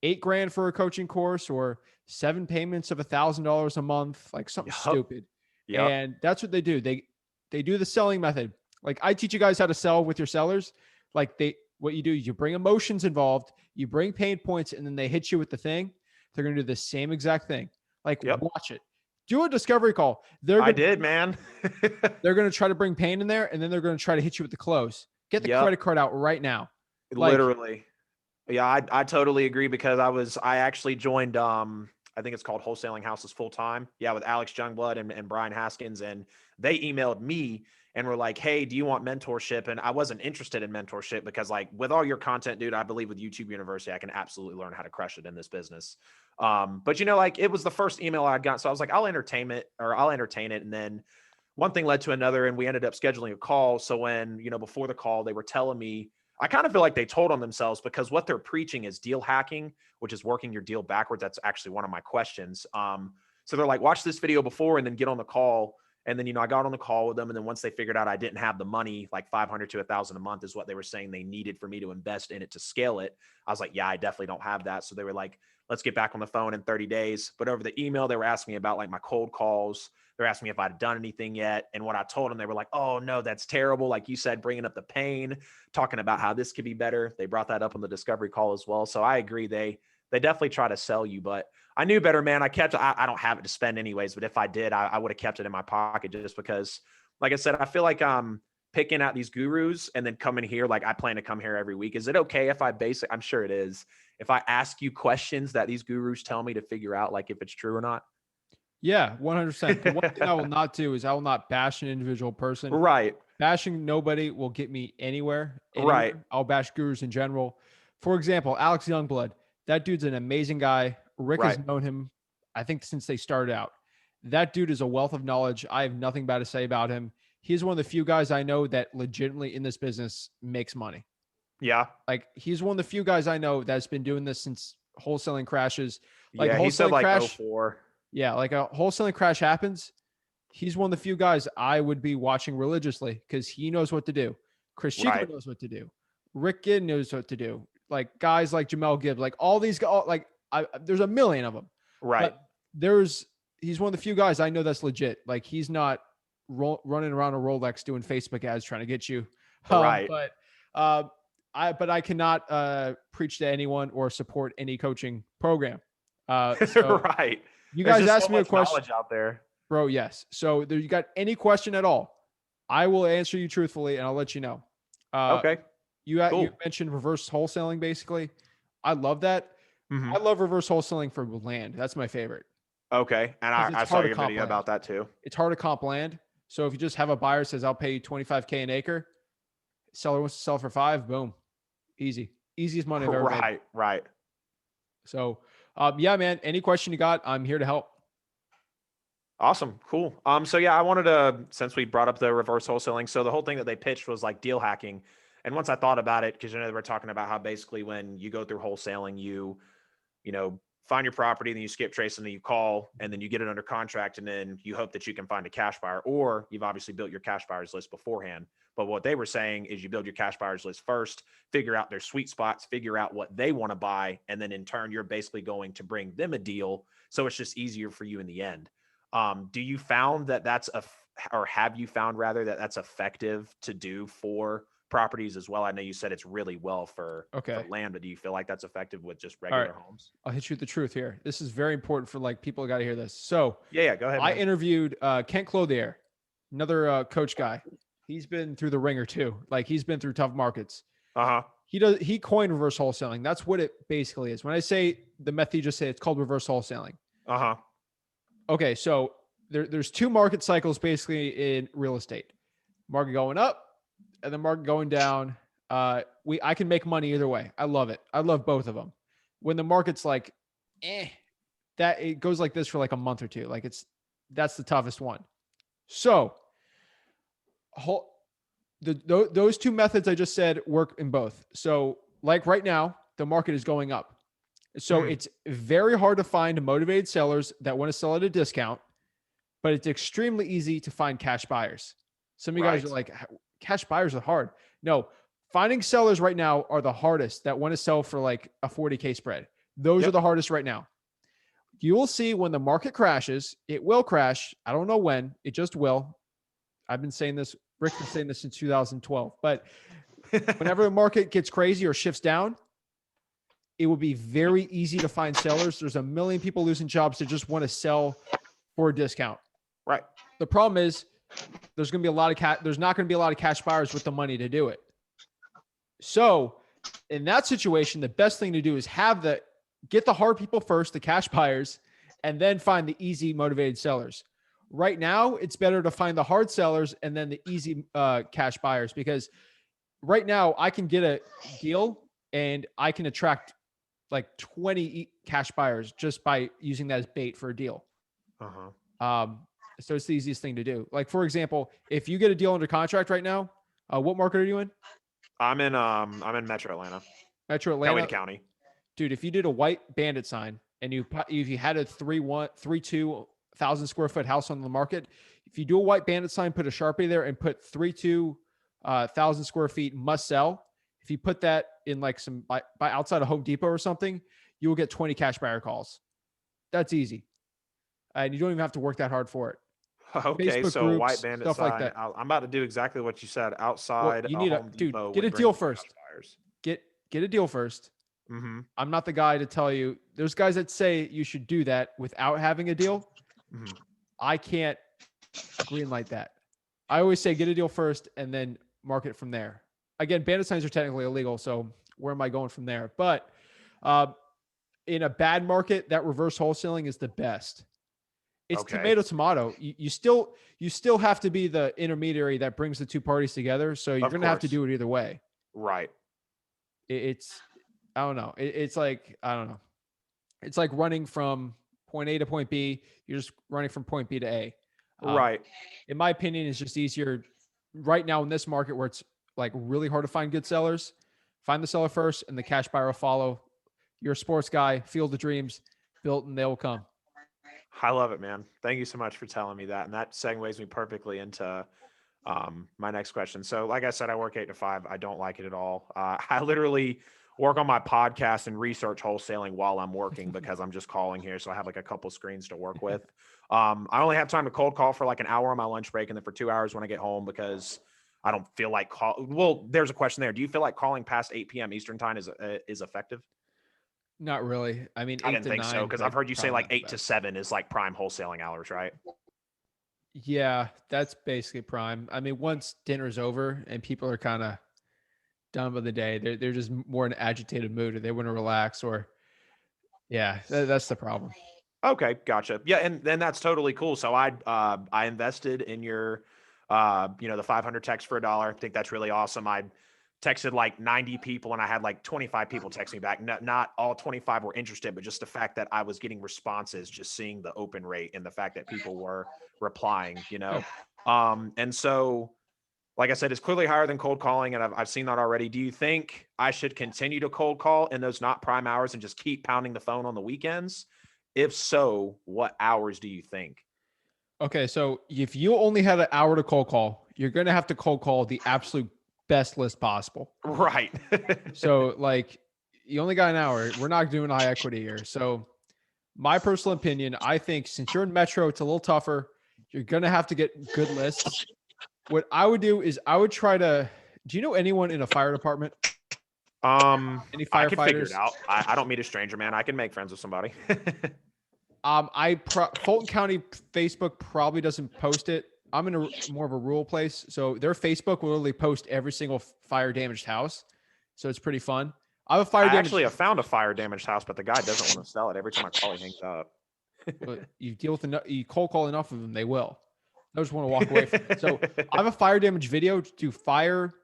$8,000 for a coaching course or 7 payments of $1,000 a month, like something stupid. And that's what they do. They do the selling method. Like, I teach you guys how to sell with your sellers. Like, what you do is you bring emotions involved, you bring pain points, and then they hit you with the thing. They're going to do the same exact thing. Like, watch it. Do a discovery call. I did, man. They're going to try to bring pain in there, and then they're going to try to hit you with the close. Get the credit card out right now. Literally. Yeah, I totally agree, because I actually joined, I think it's called Wholesaling Houses full time. Yeah, with Alex Youngblood and Brian Haskins. And they emailed me and were like, hey, do you want mentorship? And I wasn't interested in mentorship because, like, with all your content, dude, I believe with YouTube University, I can absolutely learn how to crush it in this business. But like, it was the first email I'd gotten. So I was like, I'll entertain it. And then one thing led to another, and we ended up scheduling a call. So when, before the call, they were telling me, I kind of feel like they told on themselves, because what they're preaching is deal hacking, which is working your deal backwards. That's actually one of my questions. So they're like, watch this video before and then get on the call. And then, I got on the call with them. And then once they figured out I didn't have the money, like 500 to 1,000 a month is what they were saying they needed for me to invest in it to scale it. I was like, yeah, I definitely don't have that. So they were like, let's get back on the phone in 30 days. But over the email, they were asking me about, like, my cold calls. They're asking me if I'd done anything yet. And what I told them, they were like, oh no, that's terrible. Like you said, bringing up the pain, talking about how this could be better. They brought that up on the discovery call as well. So I agree. They definitely try to sell you, but I knew better, man. I don't have it to spend anyways, but if I did, I would have kept it in my pocket, just because, like I said, I feel like I'm picking out these gurus and then coming here. Like, I plan to come here every week. Is it okay if I'm sure it is, if I ask you questions that these gurus tell me to figure out, like, if it's true or not? Yeah, 100%. The one thing I will not do is I will not bash an individual person. Right. Bashing nobody will get me anywhere. Right. I'll bash gurus in general. For example, Alex Youngblood. That dude's an amazing guy. Rick has known him, I think, since they started out. That dude is a wealth of knowledge. I have nothing bad to say about him. He's one of the few guys I know that legitimately in this business makes money. Yeah. Like, he's one of the few guys I know that's been doing this since wholesaling crashes. Like, he said like crash, 04. Yeah, like a wholesaling crash happens. He's one of the few guys I would be watching religiously, because he knows what to do. Chris Chico knows what to do. Rick Ginn knows what to do. Like, guys like Jamel Gibbs, like all these guys, like there's a million of them. Right. But he's one of the few guys I know that's legit. Like, he's not running around a Rolex doing Facebook ads trying to get you. Right. But I cannot preach to anyone or support any coaching program. So right. You guys asked so me a question knowledge out there, bro. Yes. So you got any question at all, I will answer you truthfully, and I'll let you know. Okay. You mentioned reverse wholesaling. Basically, I love that. Mm-hmm. I love reverse wholesaling for land. That's my favorite. Okay. And I saw your video about that too. It's hard to comp land. So if you just have a buyer says, I'll pay you $25K an acre, seller wants to sell for 5, boom. Easiest money I've ever made. Right. So yeah, man, any question you got, I'm here to help. Awesome. Cool. So yeah, I wanted to, since we brought up the reverse wholesaling, so the whole thing that they pitched was like deal hacking. And once I thought about it, because they were talking about how basically when you go through wholesaling, you find your property, then you skip trace, and then you call, and then you get it under contract, and then you hope that you can find a cash buyer, or you've obviously built your cash buyers list beforehand. But what they were saying is you build your cash buyers list first, figure out their sweet spots, figure out what they want to buy. And then in turn, you're basically going to bring them a deal. So it's just easier for you in the end. Do you found that or have you found rather that that's effective to do for properties as well? I know you said it's really well for land, but do you feel like that's effective with just regular homes? I'll hit you with the truth here. This is very important for like people got to hear this. So yeah, go ahead. I interviewed Kent Clothier, another coach guy. He's been through the ringer too. Like he's been through tough markets. He coined reverse wholesaling. That's what it basically is. When I say the method you just say, it's called reverse wholesaling. Okay, so there's two market cycles basically in real estate. Market going up and the market going down. I can make money either way. I love it. I love both of them. When the market's like, that it goes like this for like a month or two. Like that's the toughest one. So those two methods I just said work in both. So like right now, the market is going up. So it's very hard to find motivated sellers that want to sell at a discount, but it's extremely easy to find cash buyers. Some of you guys are like, cash buyers are hard. No, finding sellers right now are the hardest that want to sell for like a 40K spread. Those are the hardest right now. You will see when the market crashes, it will crash. I don't know when, it just will. I've been saying this, Rick's been saying this since 2012, but whenever the market gets crazy or shifts down, it will be very easy to find sellers. There's a million people losing jobs that just want to sell for a discount. Right. The problem is there's going to be there's not going to be a lot of cash buyers with the money to do it. So in that situation, the best thing to do is get the hard people first, the cash buyers, and then find the easy motivated sellers. Right now, it's better to find the hard sellers and then the easy cash buyers, because right now I can get a deal and I can attract like 20 cash buyers just by using that as bait for a deal. So it's the easiest thing to do. Like, for example, if you get a deal under contract right now, what market are you in? I'm in Metro Atlanta. Metro Atlanta County. Dude, if you did a white bandit sign and if you had a 32,000 square foot house on the market, if you do a white bandit sign, put a Sharpie there and put 32,000 square feet must sell. If you put that in like by outside of Home Depot or something, you will get 20 cash buyer calls. That's easy. And you don't even have to work that hard for it. Okay, Facebook so groups, white bandit stuff sign. like that. I'm about to do exactly what you said. Outside, you need Home Depot get a would deal bring first. cash buyers. Get a deal first. I'm not the guy to tell you. There's guys that say you should do that without having a deal. I can't greenlight that. I always say get a deal first and then market from there. Again, bandit signs are technically illegal, so where am I going from there? But in a bad market, that reverse wholesaling is the best. It's tomato. You still have to be the intermediary that brings the two parties together. So you're going to have to do it either way. Right. I don't know. It's like, I don't know. It's like running from point A to point B. You're just running from point B to A. Right. In my opinion, it's just easier right now in this market where it's like really hard to find good sellers. Find the seller first and the cash buyer will follow. You're a sports guy, field of dreams, built and they will come. I love it, man. Thank you so much for telling me that. And that segues me perfectly into my next question. So like I said, I work 8 to 5. I don't like it at all. I literally work on my podcast and research wholesaling while I'm working because I'm just calling here. So I have like a couple screens to work with. I only have time to cold call for like an hour on my lunch break and then for 2 hours when I get home because I don't feel like Well, there's a question there. Do you feel like calling past 8 p.m. Eastern time is effective? Not really. I mean, I didn't think so because I've heard you say like 8 to 7 is like prime wholesaling hours, right? Yeah, that's basically prime. I mean, once dinner's over and people are kind of done with the day, they're just more in an agitated mood or they want to relax or that's the problem. Okay, gotcha. Yeah, and then that's totally cool. So I invested in your the 500 text for $1. I think that's really awesome. I texted like 90 people and I had like 25 people text me back. Not all 25 were interested, but just the fact that I was getting responses, just seeing the open rate and the fact that people were replying, and so like I said, it's clearly higher than cold calling, and I've seen that already. Do you think I should continue to cold call in those not prime hours and just keep pounding the phone on the weekends? If so, what hours do you think? Okay, so if you only had an hour to cold call, you're gonna have to cold call the absolute best list possible. Right. So like you only got an hour. We're not doing high equity here. So my personal opinion, I think since you're in Metro, it's a little tougher. You're gonna have to get good lists. What I would do is I would try to. Do you know anyone in a fire department? Any I could figure it firefighters? out. I don't meet a stranger, man. I can make friends with somebody. Fulton County Facebook probably doesn't post it. I'm in a more of a rural place, so their Facebook will literally post every single fire damaged house. So it's pretty fun. I have a fire I damaged. actually have found a fire damaged house, but the guy doesn't want to sell it. Every time I call, he hangs up. But you deal with enough, you cold call enough of them, they will. I just want to walk away from it. So I have a fire damage video to fire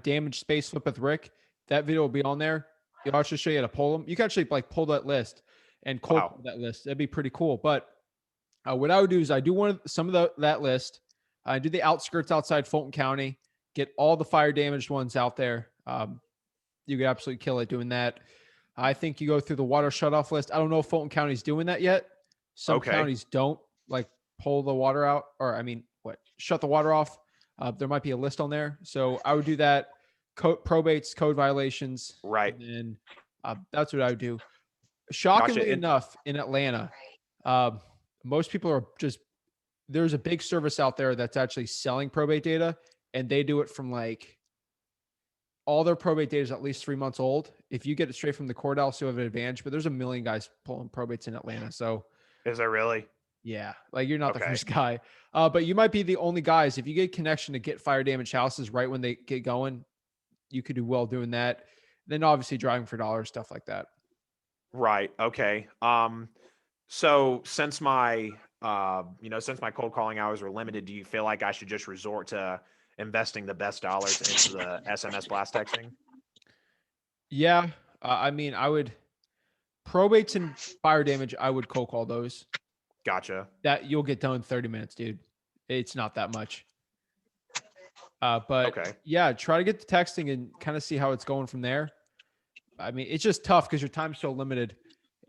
damage space flip with Rick. That video will be on there. I'll actually show you how to pull them. You can actually like pull that list and cold Wow. call that list. That'd be pretty cool. But what I would do is I do some of that list. I do the outskirts outside Fulton County, get all the fire damaged ones out there. You could absolutely kill it doing that. I think you go through the water shutoff list. I don't know if Fulton County's doing that yet. Some Okay. counties don't like pull the water out, or shut the water off. There might be a list on there. So I would do that. Probates, code violations. Right. And then that's what I would do. Shockingly enough, in Atlanta, most people are there's a big service out there that's actually selling probate data, and they do it from like all their probate data is at least 3 months old. If you get it straight from the courthouse, you have an advantage, but there's a million guys pulling probates in Atlanta. So is there really? yeah, like you're not the Okay. first guy, but you might be the only guys. If you get connection to get fire damaged houses right when they get going, you could do well doing that. Then obviously driving for dollars, stuff like that. Right. Okay. So since my since my cold calling hours were limited, do you feel like I should just resort to investing the best dollars into the SMS blast texting? Yeah, I mean, I would probates and fire damage. I would cold call those. Gotcha. That you'll get done in 30 minutes, dude. It's not that much. But Okay. yeah, try to get the texting and kind of see how it's going from there. I mean, it's just tough because your time's so limited,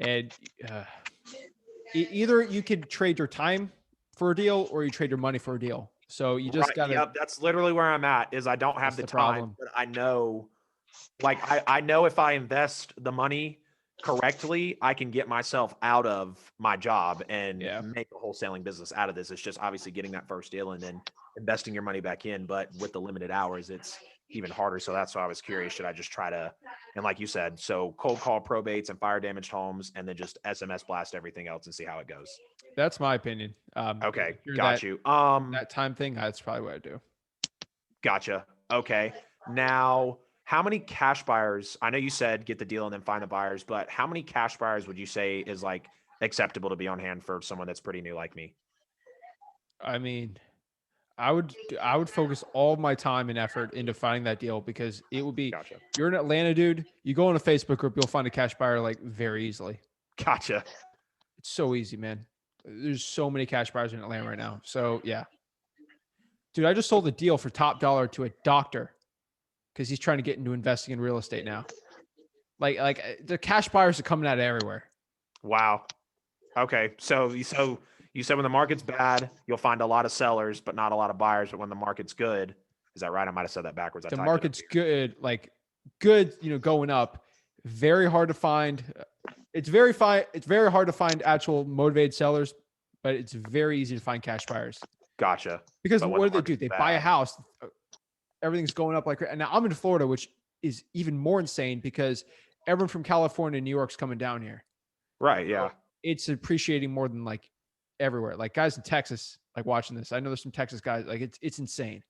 and either you could trade your time for a deal or you trade your money for a deal. So you just gotta. Yep, that's literally where I'm at. Is I don't have That's the the time, problem. but I know, like I know if I invest the money correctly, I can get myself out of my job and make a wholesaling business out of this. It's just obviously getting that first deal and then investing your money back in. But with the limited hours, it's even harder. So that's why I was curious. Should I just try to, and like you said, so cold call probates and fire damaged homes and then just SMS blast everything else and see how it goes? That's my opinion. Okay, You're got you. That time thing, that's probably what I do. Gotcha. Okay. Now, how many cash buyers? I know you said get the deal and then find the buyers, but how many cash buyers would you say is like acceptable to be on hand for someone that's pretty new like me? I mean, I would focus all of my time and effort into finding that deal because it would be. Gotcha. You're in Atlanta, dude. You go in a Facebook group, you'll find a cash buyer like very easily. Gotcha. It's so easy, man. There's so many cash buyers in Atlanta right now. So yeah, dude, I just sold a deal for top dollar to a doctor because he's trying to get into investing in real estate now. Like the cash buyers are coming out of everywhere. Wow. Okay. So you said when the market's bad, you'll find a lot of sellers, but not a lot of buyers. But when the market's good, is that right? I might have said that backwards. The market's good, good, going up. Very hard to find. It's very hard to find actual motivated sellers, but it's very easy to find cash buyers. Gotcha. Because But when what the do? They market's buy a bad. house. Everything's going up and now I'm in Florida, which is even more insane because everyone from California and New York's coming down here. Right. Yeah. It's appreciating more than like everywhere. Like guys in Texas, like watching this. I know there's some Texas guys. Like it's insane.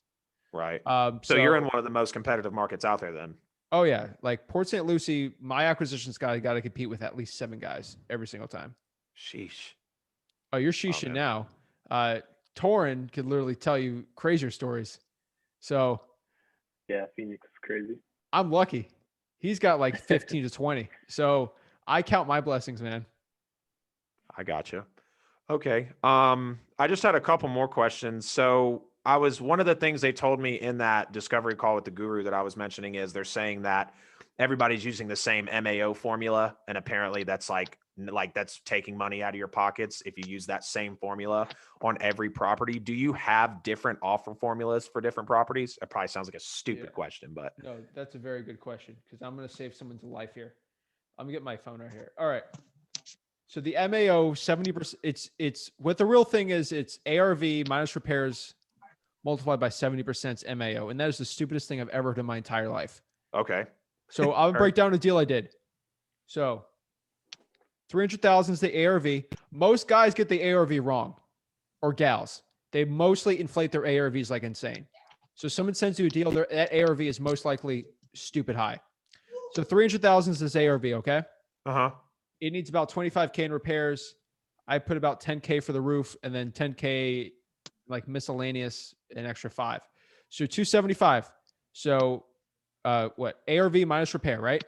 Right. So you're in one of the most competitive markets out there then. Oh yeah, like Port St. Lucie, my acquisitions guy got to compete with at least 7 guys every single time. Sheesh. Oh, you're sheeshing now. Torin could literally tell you crazier stories. So Yeah, Phoenix is crazy. I'm lucky. He's got like 15 to 20. So I count my blessings, man. I gotcha. Okay. I just had a couple more questions. So one of the things they told me in that discovery call with the guru that I was mentioning is they're saying that everybody's using the same MAO formula, and apparently that's like that's taking money out of your pockets if you use that same formula on every property. Do you have different offer formulas for different properties? It probably sounds like a stupid question, but No, that's a very good question because I'm going to save someone's life here. I'm gonna get my phone right here. All right. So the MAO 70%, it's what the real thing is, it's ARV minus repairs multiplied by 70% MAO. And that is the stupidest thing I've ever heard in my entire life. okay. So I'll break down a deal I did. So 300,000 is the ARV. Most guys get the ARV wrong, or gals. They mostly inflate their ARVs like insane. So someone sends you a deal, that ARV is most likely stupid high. So 300,000 is this ARV, okay? Uh-huh. It needs about 25K in repairs. I put about 10K for the roof and then 10K like miscellaneous, an extra 5. So 275. So what? ARV minus repair, right?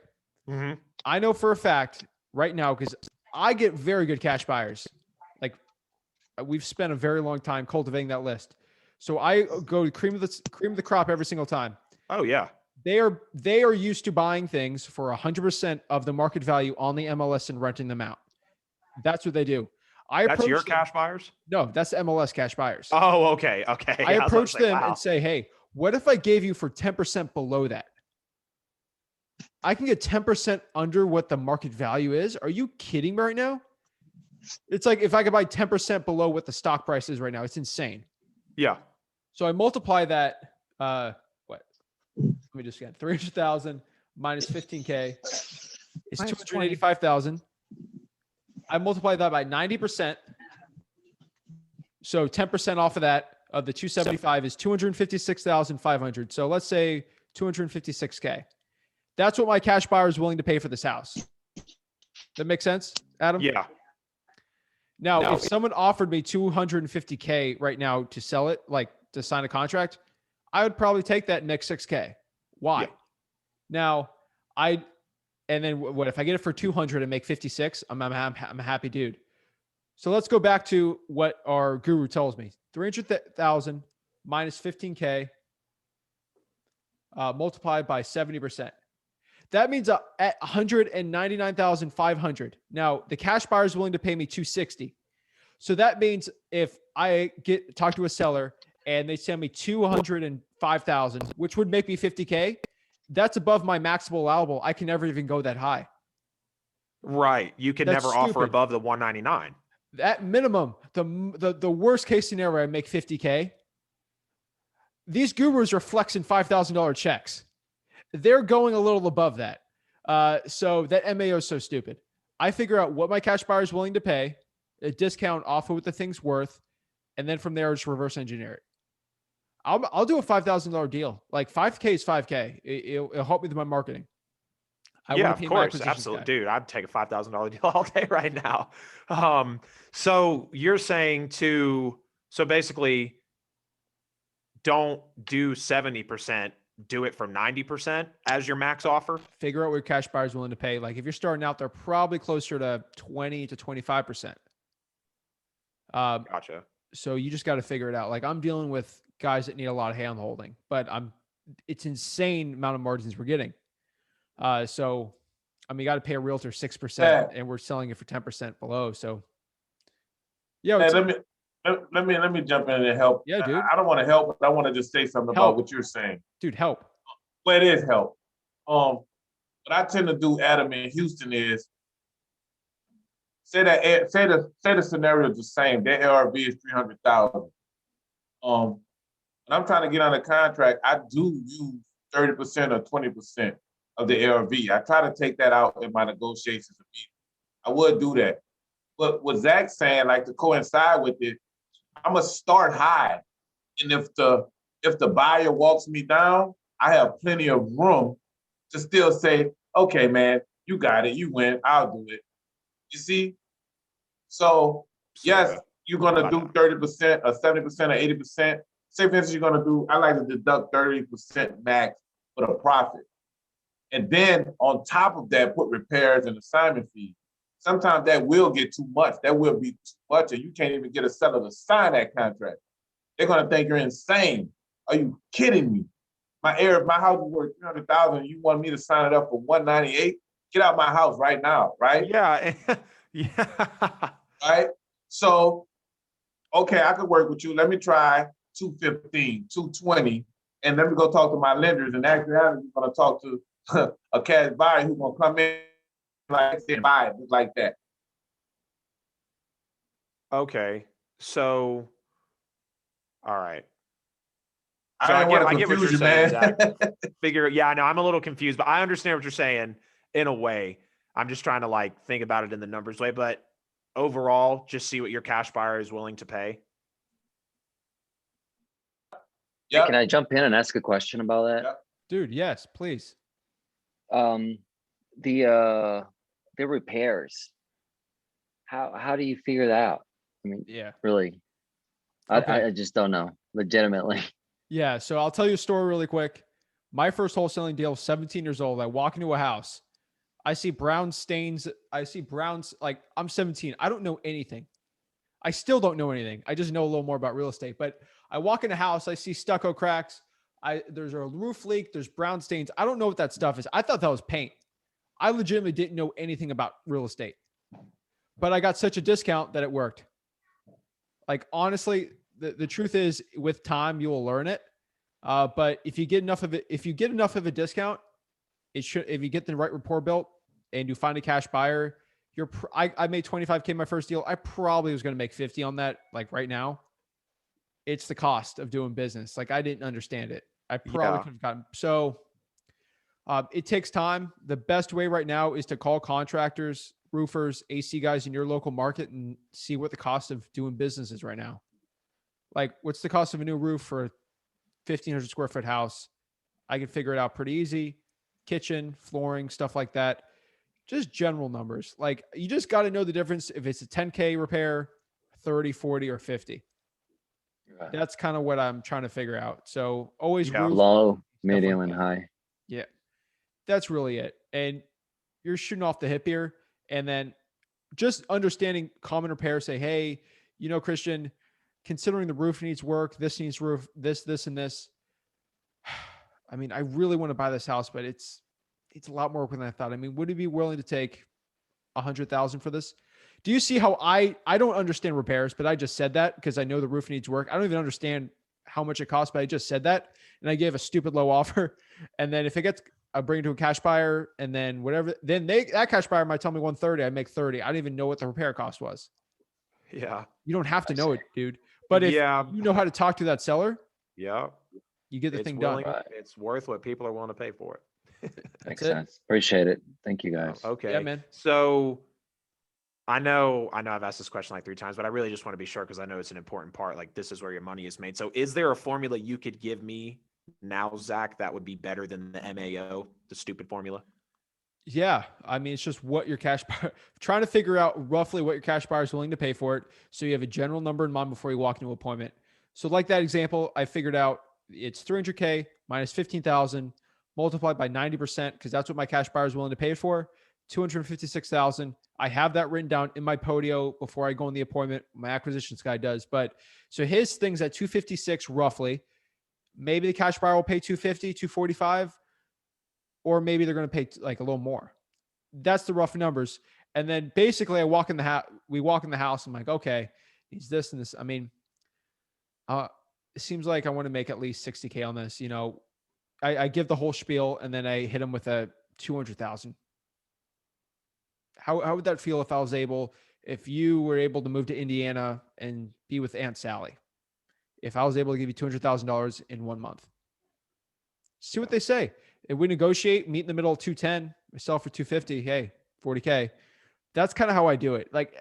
Mm-hmm. I know for a fact right now, because I get very good cash buyers. Like we've spent a very long time cultivating that list. So I go to cream of the crop every single time. Oh yeah. They are used to buying things for 100% of the market value on the MLS and renting them out. That's what they do. That's your cash buyers? No, that's MLS cash buyers. Oh, okay. Okay. I approach them and say, hey, what if I gave you for 10% below that? I can get 10% under what the market value is. Are you kidding me right now? It's like if I could buy 10% below what the stock price is right now. It's insane. Yeah. So I multiply that. Let me just get 300,000 minus 15K is 285,000. I multiply that by 90%. So 10% off of that of the 275 is 256,500. So let's say 256K. That's what my cash buyer is willing to pay for this house. That makes sense, Adam? Yeah. Now, if someone offered me 250K right now to sell it, like to sign a contract, I would probably take that next 6K. Why? Yeah. Now, and then what if I get it for 200 and make 56? I'm a happy dude. So let's go back to what our guru tells me. 300,000 minus 15K multiplied by 70%. That means at 199,500. Now, the cash buyer is willing to pay me 260. So that means if I talk to a seller and they send me 205,000, which would make me 50K, that's above my maximum allowable. I can never even go that high. Right. You can never offer above the 199. At minimum, the worst case scenario, I make 50K. These gurus are flexing $5,000 checks. They're going a little above that. So that MAO is so stupid. I figure out what my cash buyer is willing to pay, a discount off of what the thing's worth, and then from there, just reverse engineer it. I'll do a $5,000 deal. Like 5K is 5K. It'll help me with my marketing. Yeah, of course. Absolutely. Dude, I'd take a $5,000 deal all day right now. So you're saying so basically don't do 70%, do it from 90% as your max offer. Figure out what your cash buyer is willing to pay. Like if you're starting out, they're probably closer to 20 to 25%. Gotcha. So you just got to figure it out. Like I'm dealing with guys that need a lot of hand holding, but it's insane amount of margins we're getting. So I mean, you got to pay a realtor 6% and we're selling it for 10% below. So yeah. Let me jump in and help. Yeah, dude. I don't want to help, but I want to just say something about what you're saying. Dude, help. Well, it is help. What I tend to do, Adam, in Houston is say the scenario is the same. Their ARV is 300,000. When I'm trying to get on a contract, I do use 30% or 20% of the ARV. I try to take that out in my negotiations. I would do that. But what Zach's saying, like to coincide with it, I'm gonna start high. And if the buyer walks me down, I have plenty of room to still say, okay, man, you got it, you win, I'll do it. You see? So yes, you're gonna do 30% or 70% or 80%. Say for instance, I like to deduct 30% max for the profit. And then on top of that, put repairs and assignment fees. Sometimes that will get too much. That will be too much, and you can't even get a seller to sign that contract. They're gonna think you're insane. Are you kidding me? my house is worth 300,000. You want me to sign it up for 198? Get out my house right now, right? Yeah. Yeah. Right? So, okay, I could work with you. Let me try 215, 220, and let me go talk to my lenders. And actually, I'm going to talk to a cash buyer who's going to come in like say buy it just like that. Okay. So, all right. I So didn't want to I get what confuse you're you, saying, man. Zach. Yeah, no, I'm a little confused, but I understand what you're saying in a way. I'm just trying to like think about it in the numbers way, but overall, just see what your cash buyer is willing to pay. Hey, Yep. can I jump in and ask a question about that? Yep. Dude, yes, please. The repairs. How do you figure that out? I mean, Yeah. really, Okay. I just don't know, legitimately. Yeah. So I'll tell you a story really quick. My first wholesaling deal, 17 years old. I walk into a house. I see brown stains. I see browns. Like, I'm 17. I don't know anything. I still don't know anything. I just know a little more about real estate. But I walk in a house. I see stucco cracks. There's a roof leak. There's brown stains. I don't know what that stuff is. I thought that was paint. I legitimately didn't know anything about real estate. But I got such a discount that it worked. Like, honestly, the truth is, with time, you will learn it. But if you get enough of it, if you get enough of a discount, if you get the right rapport built and you find a cash buyer, I made 25K my first deal. I probably was going to make 50 on that. Like right now, it's the cost of doing business. Like, I didn't understand it. I probably could have gotten, so it takes time. The best way right now is to call contractors, roofers, AC guys in your local market and see what the cost of doing business is right now. Like, what's the cost of a new roof for a 1,500 square foot house? I can figure it out pretty easy. Kitchen, flooring, stuff like that. Just general numbers. Like, you just got to know the difference if it's a 10K repair, 30, 40, or 50. Right. That's kind of what I'm trying to figure out. So always Yeah. roof, Low, stuff medium, like and that. high. Yeah. That's really it. And you're shooting off the hip here. And then just understanding common repair, say, hey, Christian, considering the roof needs work, this needs roof, this, and this. I mean, I really want to buy this house, but it's a lot more work than I thought. I mean, would you be willing to take 100,000 for this? Do you see how I don't understand repairs, but I just said that because I know the roof needs work. I don't even understand how much it costs, but I just said that. And I gave a stupid low offer. And then if it gets, I bring it to a cash buyer and then whatever, then that cash buyer might tell me 130, I make 30. I didn't even know what the repair cost was. Yeah. You don't have to I know see. it, dude. But if Yeah. you know how to talk to that seller, Yeah. you get the It's thing willing. done. Right. It's worth what people are willing to pay for it. Makes it. sense. Appreciate it. Thank you, guys. Okay. Yeah, man. So I know I've asked this question like 3 times, but I really just want to be sure because I know it's an important part. Like, this is where your money is made. So is there a formula you could give me now, Zach, that would be better than the MAO, the stupid formula? Yeah. I mean, it's just what your cash buyer, trying to figure out roughly what your cash buyer is willing to pay for it. So you have a general number in mind before you walk into an appointment. So like that example, I figured out it's 300K minus 15,000 multiplied by 90%, because that's what my cash buyer is willing to pay it for. 256,000. I have that written down in my Podio before I go on the appointment. My acquisitions guy does. But so his thing's at 256 roughly. Maybe the cash buyer will pay 250, 245, or maybe they're going to pay like a little more. That's the rough numbers. And then basically I walk in the house, we walk in the house. I'm like, okay, he's this and this. I mean, it seems like I want to make at least 60K on this. I give the whole spiel and then I hit him with a 200,000. How would that feel if you were able to move to Indiana and be with Aunt Sally? If I was able to give you $200,000 in 1 month, see what they say. If we negotiate, meet in the middle of 210, we sell for 250. Hey, 40K. That's kind of how I do it. Like,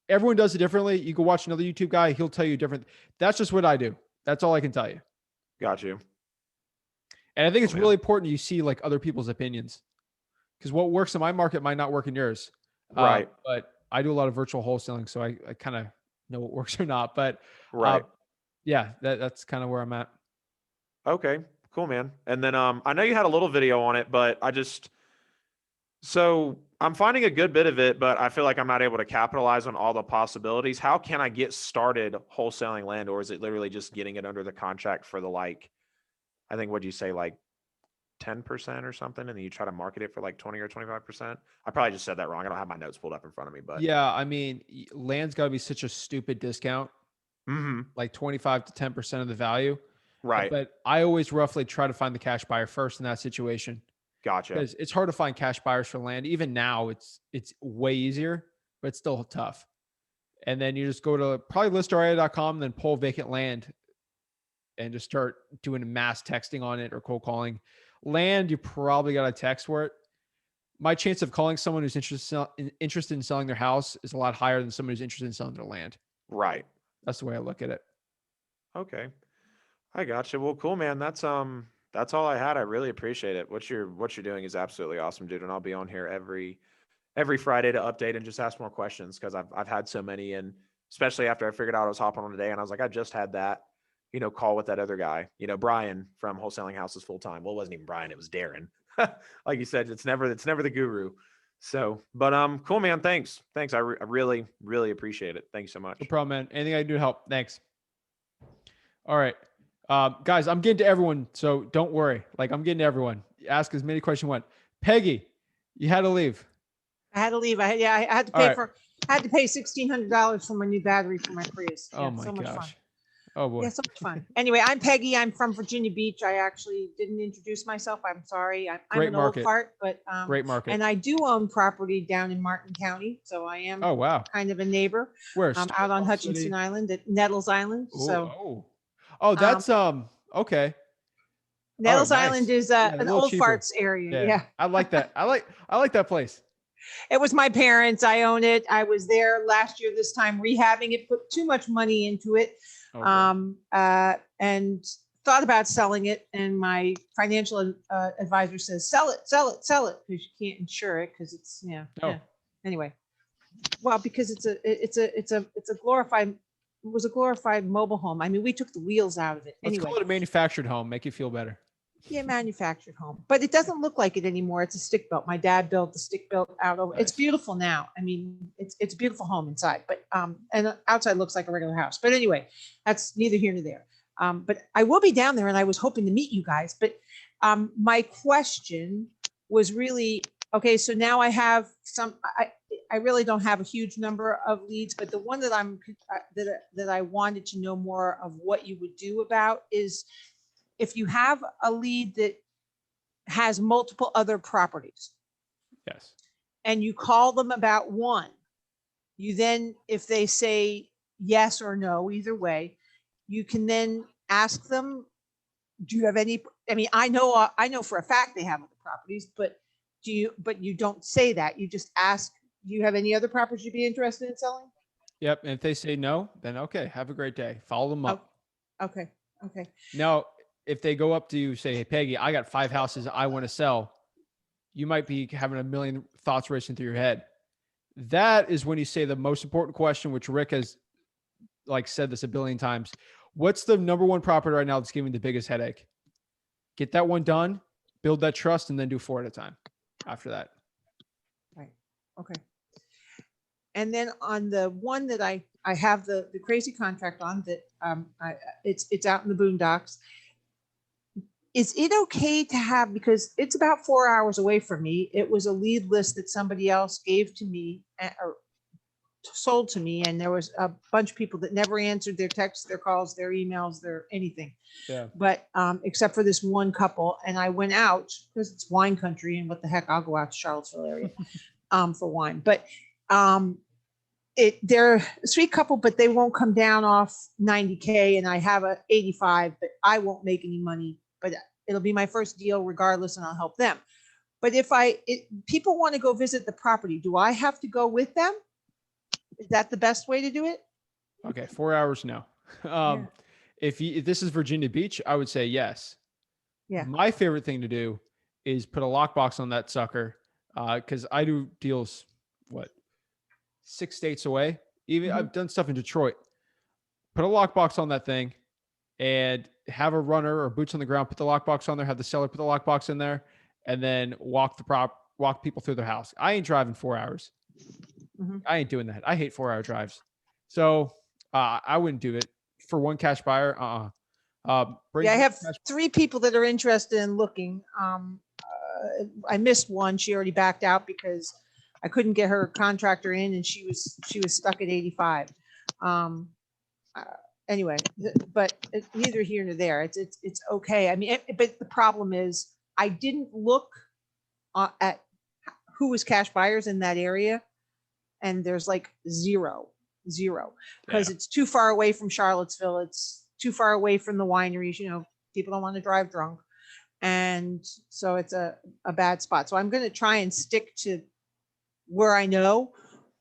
everyone does it differently. You go watch another YouTube guy. He'll tell you different. That's just what I do. That's all I can tell you. Got you. And I think it's man. really important you see like other people's opinions, because what works in my market might not work in yours. Right. But I do a lot of virtual wholesaling, so I kind of know what works or not. But Right. yeah, that's kind of where I'm at. Okay, cool, man. And then I know you had a little video on it, but so I'm finding a good bit of it, but I feel like I'm not able to capitalize on all the possibilities. How can I get started wholesaling land, or is it literally just getting it under the contract for the like I think, what'd you say, like 10% or something, and then you try to market it for like 20 or 25%. I probably just said that wrong. I don't have my notes pulled up in front of me, but Yeah, I mean, land's got to be such a stupid discount, Mhm. like 25 to 10% of the value. Right. But I always roughly try to find the cash buyer first in that situation Gotcha. because it's hard to find cash buyers for land. Even now, it's way easier, but it's still tough. And then you just go to probably listarea.com and then pull vacant land and just start doing mass texting on it or cold calling. Land, you probably got to text for it. My chance of calling someone who's interested in selling their house is a lot higher than someone who's interested in selling their land. Right. That's the way I look at it. Okay. I gotcha. Well, cool, man. That's all I had. I really appreciate it. What you're doing is absolutely awesome, dude. And I'll be on here every Friday to update and just ask more questions because I've had so many, and especially after I figured out I was hopping on today, and I was like, I just had that, call with that other guy, Brian from Wholesaling Houses Full Time. Well, it wasn't even Brian, it was Darren. Like you said, it's never the guru. So, but cool, man. Thanks. I really, really appreciate it. Thanks so much. No problem, man. Anything I can do to help. Thanks. All right. Guys, I'm getting to everyone, so don't worry. Like, I'm getting to everyone. Ask as many questions you want. Peggy, you had to leave. I had to leave. I had to All pay right. I had to pay $1,600 for my new battery for my Prius. Oh Yeah, my so much fun. gosh. Oh boy. Yeah, so much fun. Anyway, I'm Peggy. I'm from Virginia Beach. I actually didn't introduce myself. I'm sorry. I'm Great an market. old fart, but Great market. and I do own property down in Martin County, so I am Oh wow. kind of a neighbor. Where? Out on Starbucks Hutchinson City? Island at Nettles Island. Oh, So oh, that's okay. Nettles nice. Island is Yeah, a an little old cheaper. farts area. Yeah. Yeah. I like that. I like that place. It was my parents. I own it. I was there last year, this time rehabbing it, put too much money into it. Okay. And thought about selling it. And my financial advisor says, sell it, because you can't insure it because it's, Oh. yeah. Anyway, well, because it's a glorified, it was a glorified mobile home. I mean, we took the wheels out of it. Let's Anyway. call it a manufactured home. Make you feel better. Yeah, manufactured home, but it doesn't look like it anymore. It's a stick built. My dad built the stick built out over. It's Nice. beautiful now. I mean, it's a beautiful home inside, but and outside looks like a regular house. But anyway, that's neither here nor there. But I will be down there, and I was hoping to meet you guys. But my question was really okay. So now I have some. I really don't have a huge number of leads, but the one that that I wanted to know more of what you would do about is, if you have a lead that has multiple other properties Yes. and you call them about one, you then, if they say yes or no, either way, you can then ask them, do you have any, I mean, I know for a fact they have other properties, but you don't say that. You just ask, do you have any other properties you'd be interested in selling? Yep. And if they say no, then okay, have a great day. Follow them up. Okay. Now, if they go up to you, say, hey, Peggy, I got 5 houses I want to sell, you might be having a million thoughts racing through your head. That is when you say the most important question, which Rick has said this a billion times. What's the number one property right now that's giving the biggest headache? Get that one done, build that trust, and then do 4 at a time after that. Right. Okay. And then on the one that I have the crazy contract on that it's out in the boondocks. Is it okay to have, because it's about 4 hours away from me, it was a lead list that somebody else gave to me or sold to me, and there was a bunch of people that never answered their texts, their calls, their emails, their anything. Yeah. But except for this one couple, and I went out because it's wine country, and what the heck, I'll go out to Charlottesville area for wine. But they're a sweet couple, but they won't come down off 90K, and I have a 85, but I won't make any money. But it'll be my first deal regardless, and I'll help them. But if people want to go visit the property, do I have to go with them? Is that the best way to do it? Okay. 4 hours. No. Yeah. If this is Virginia Beach, I would say yes. Yeah. My favorite thing to do is put a lockbox on that sucker. Cause I do deals, 6 states away. Even I've done stuff in Detroit. Put a lockbox on that thing and have a runner or boots on the ground, put the lockbox on there, have the seller put the lockbox in there, and then walk people through their house. I ain't driving 4 hours. I ain't doing that. I hate 4-hour drives. So I wouldn't do it for one cash buyer. Bring Yeah, I some have cash- 3 people that are interested in looking. I missed one. She already backed out because I couldn't get her contractor in, and she was stuck at 85. Anyway, but neither here nor there. It's okay. I mean, but the problem is I didn't look at who was cash buyers in that area, and there's like zero, because it's too far away from Charlottesville. It's too far away from the wineries. You know, people don't want to drive drunk. And so it's a bad spot. So I'm going to try and stick to where I know,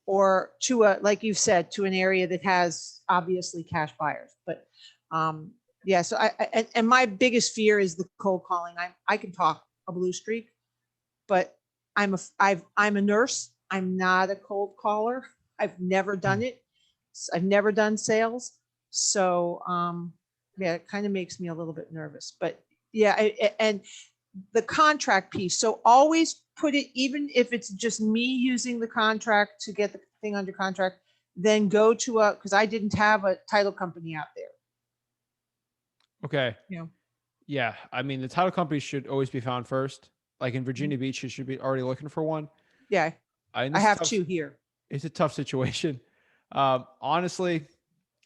or to a, like you said, to an area that has obviously cash buyers. But yeah, so and my biggest fear is the cold calling. I can talk a blue streak, but I'm a nurse. I'm not a cold caller. I've never done it. I've never done sales. So yeah, it kind of makes me a little bit nervous. But yeah, and the contract piece. So always put it, even if it's just me using the contract to get the thing under contract, then go to because I didn't have a title company out there. Okay. Yeah. Yeah. I mean, the title company should always be found first. Like in Virginia Beach, you should be already looking for one. Yeah. I have 2 here. It's a tough situation. Honestly,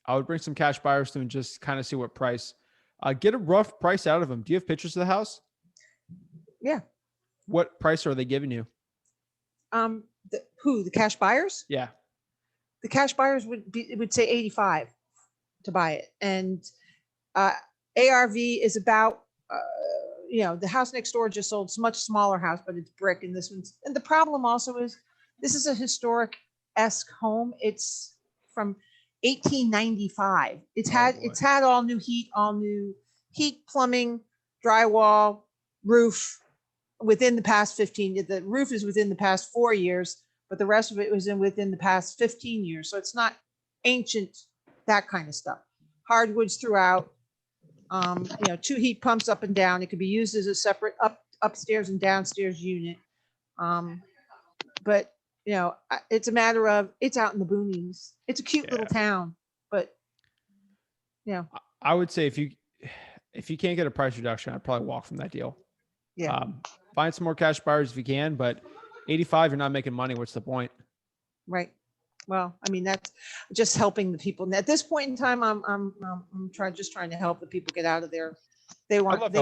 I would bring some cash buyers to and just kind of see what price. Get a rough price out of them. Do you have pictures of the house? Yeah. What price are they giving you? The cash buyers? Yeah. The cash buyers would say 85 to buy it. And ARV is about, the house next door just sold. It's a much smaller house, but it's brick. And this one's, and the problem also is this is a historic-esque home. It's from 1895. It's had all new heat, plumbing, drywall, roof within the past 15. The roof is within the past 4 years, but the rest of it was within the past 15 years. So it's not ancient, that kind of stuff. Hardwoods throughout, 2 heat pumps up and down. It could be used as a separate upstairs and downstairs unit. But it's a matter of, it's out in the boonies. It's a cute little town, but I would say if you can't get a price reduction, I'd probably walk from that deal. yeah. Find some more cash buyers if you can, but 85, you're not making money. What's the point? Right. Well, I mean, that's just helping the people. And at this point in time, I'm trying to help the people get out of there. They want to, they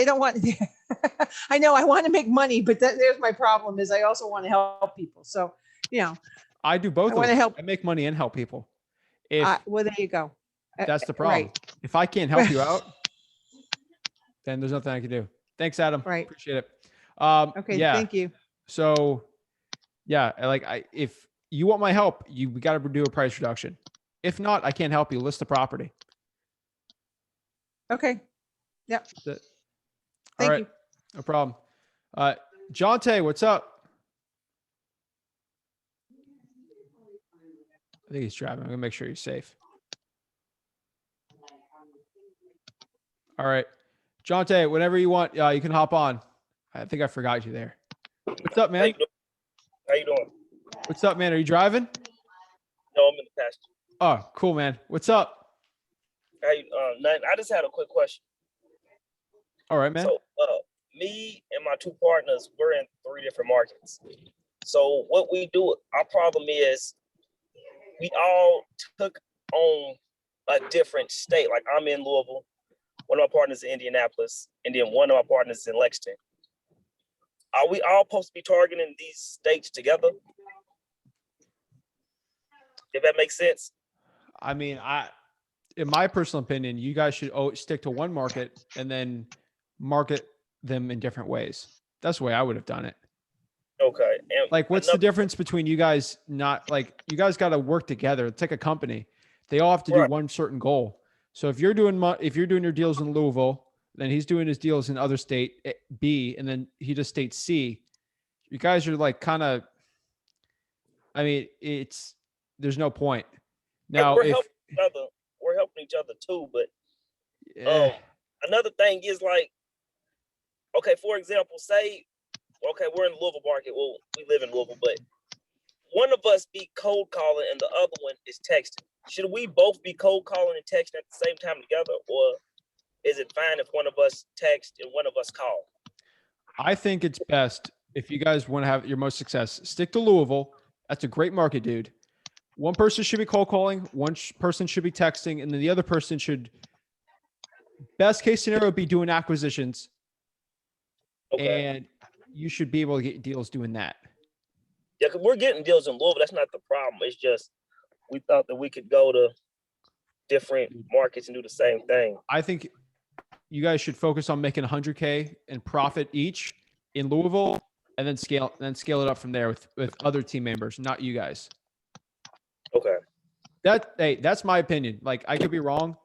don't want, I know I want to make money, but there's my problem is I also want to help people. So, I do both. I want to help. I make money and help people. Well, there you go. That's the problem. Right. If I can't help you out, then there's nothing I can do. Thanks, Adam. Right. Appreciate it. Okay. Yeah. Thank you. So yeah, if you want my help, we got to do a price reduction. If not, I can't help you. List the property. Okay. Yep. All Thank right. you. No problem. Jonte, what's up? I think he's driving. I'm gonna make sure he's safe. All right. Jonte, whenever you want, you can hop on. I think I forgot you there. What's up, man? How you doing? What's up, man? Are you driving? No, I'm in the pasture. Oh, cool, man. What's up? Nothing. I just had a quick question. All right, man. So, me and my 2 partners, we're in 3 different markets. So what we do, our problem is we all took on a different state. Like I'm in Louisville, one of my partners in Indianapolis, and then one of my partners is in Lexington. Are we all supposed to be targeting these states together? If that makes sense. I mean, in my personal opinion, you guys should stick to one market and then market them in different ways. That's the way I would have done it. Okay. And like, what's the difference between you guys you guys got to work together? It's like a company. They all have to do one certain goal. So if you're doing your deals in Louisville, then he's doing his deals in other state B, and then he just state C. You guys are like kind of, I mean, there's no point. Now, we're helping each other too, but another thing is like, okay, for example, say, okay, we're in the Louisville market. Well, we live in Louisville, but one of us be cold calling and the other one is texting. should we both be cold calling and texting at the same time together, or is it fine if one of us text and one of us call? I think it's best if you guys want to have your most success, stick to Louisville. That's a great market, dude. One person should be cold calling, one person should be texting, and then the other person should, best case scenario, be doing acquisitions. Okay. And you should be able to get deals doing that. Yeah, because we're getting deals in Louisville. That's not the problem. It's just we thought that we could go to different markets and do the same thing. I think you guys should focus on making 100K in profit each in Louisville, and then scale it up from there with other team members, not you guys. Okay. That's my opinion. Like, I could be wrong.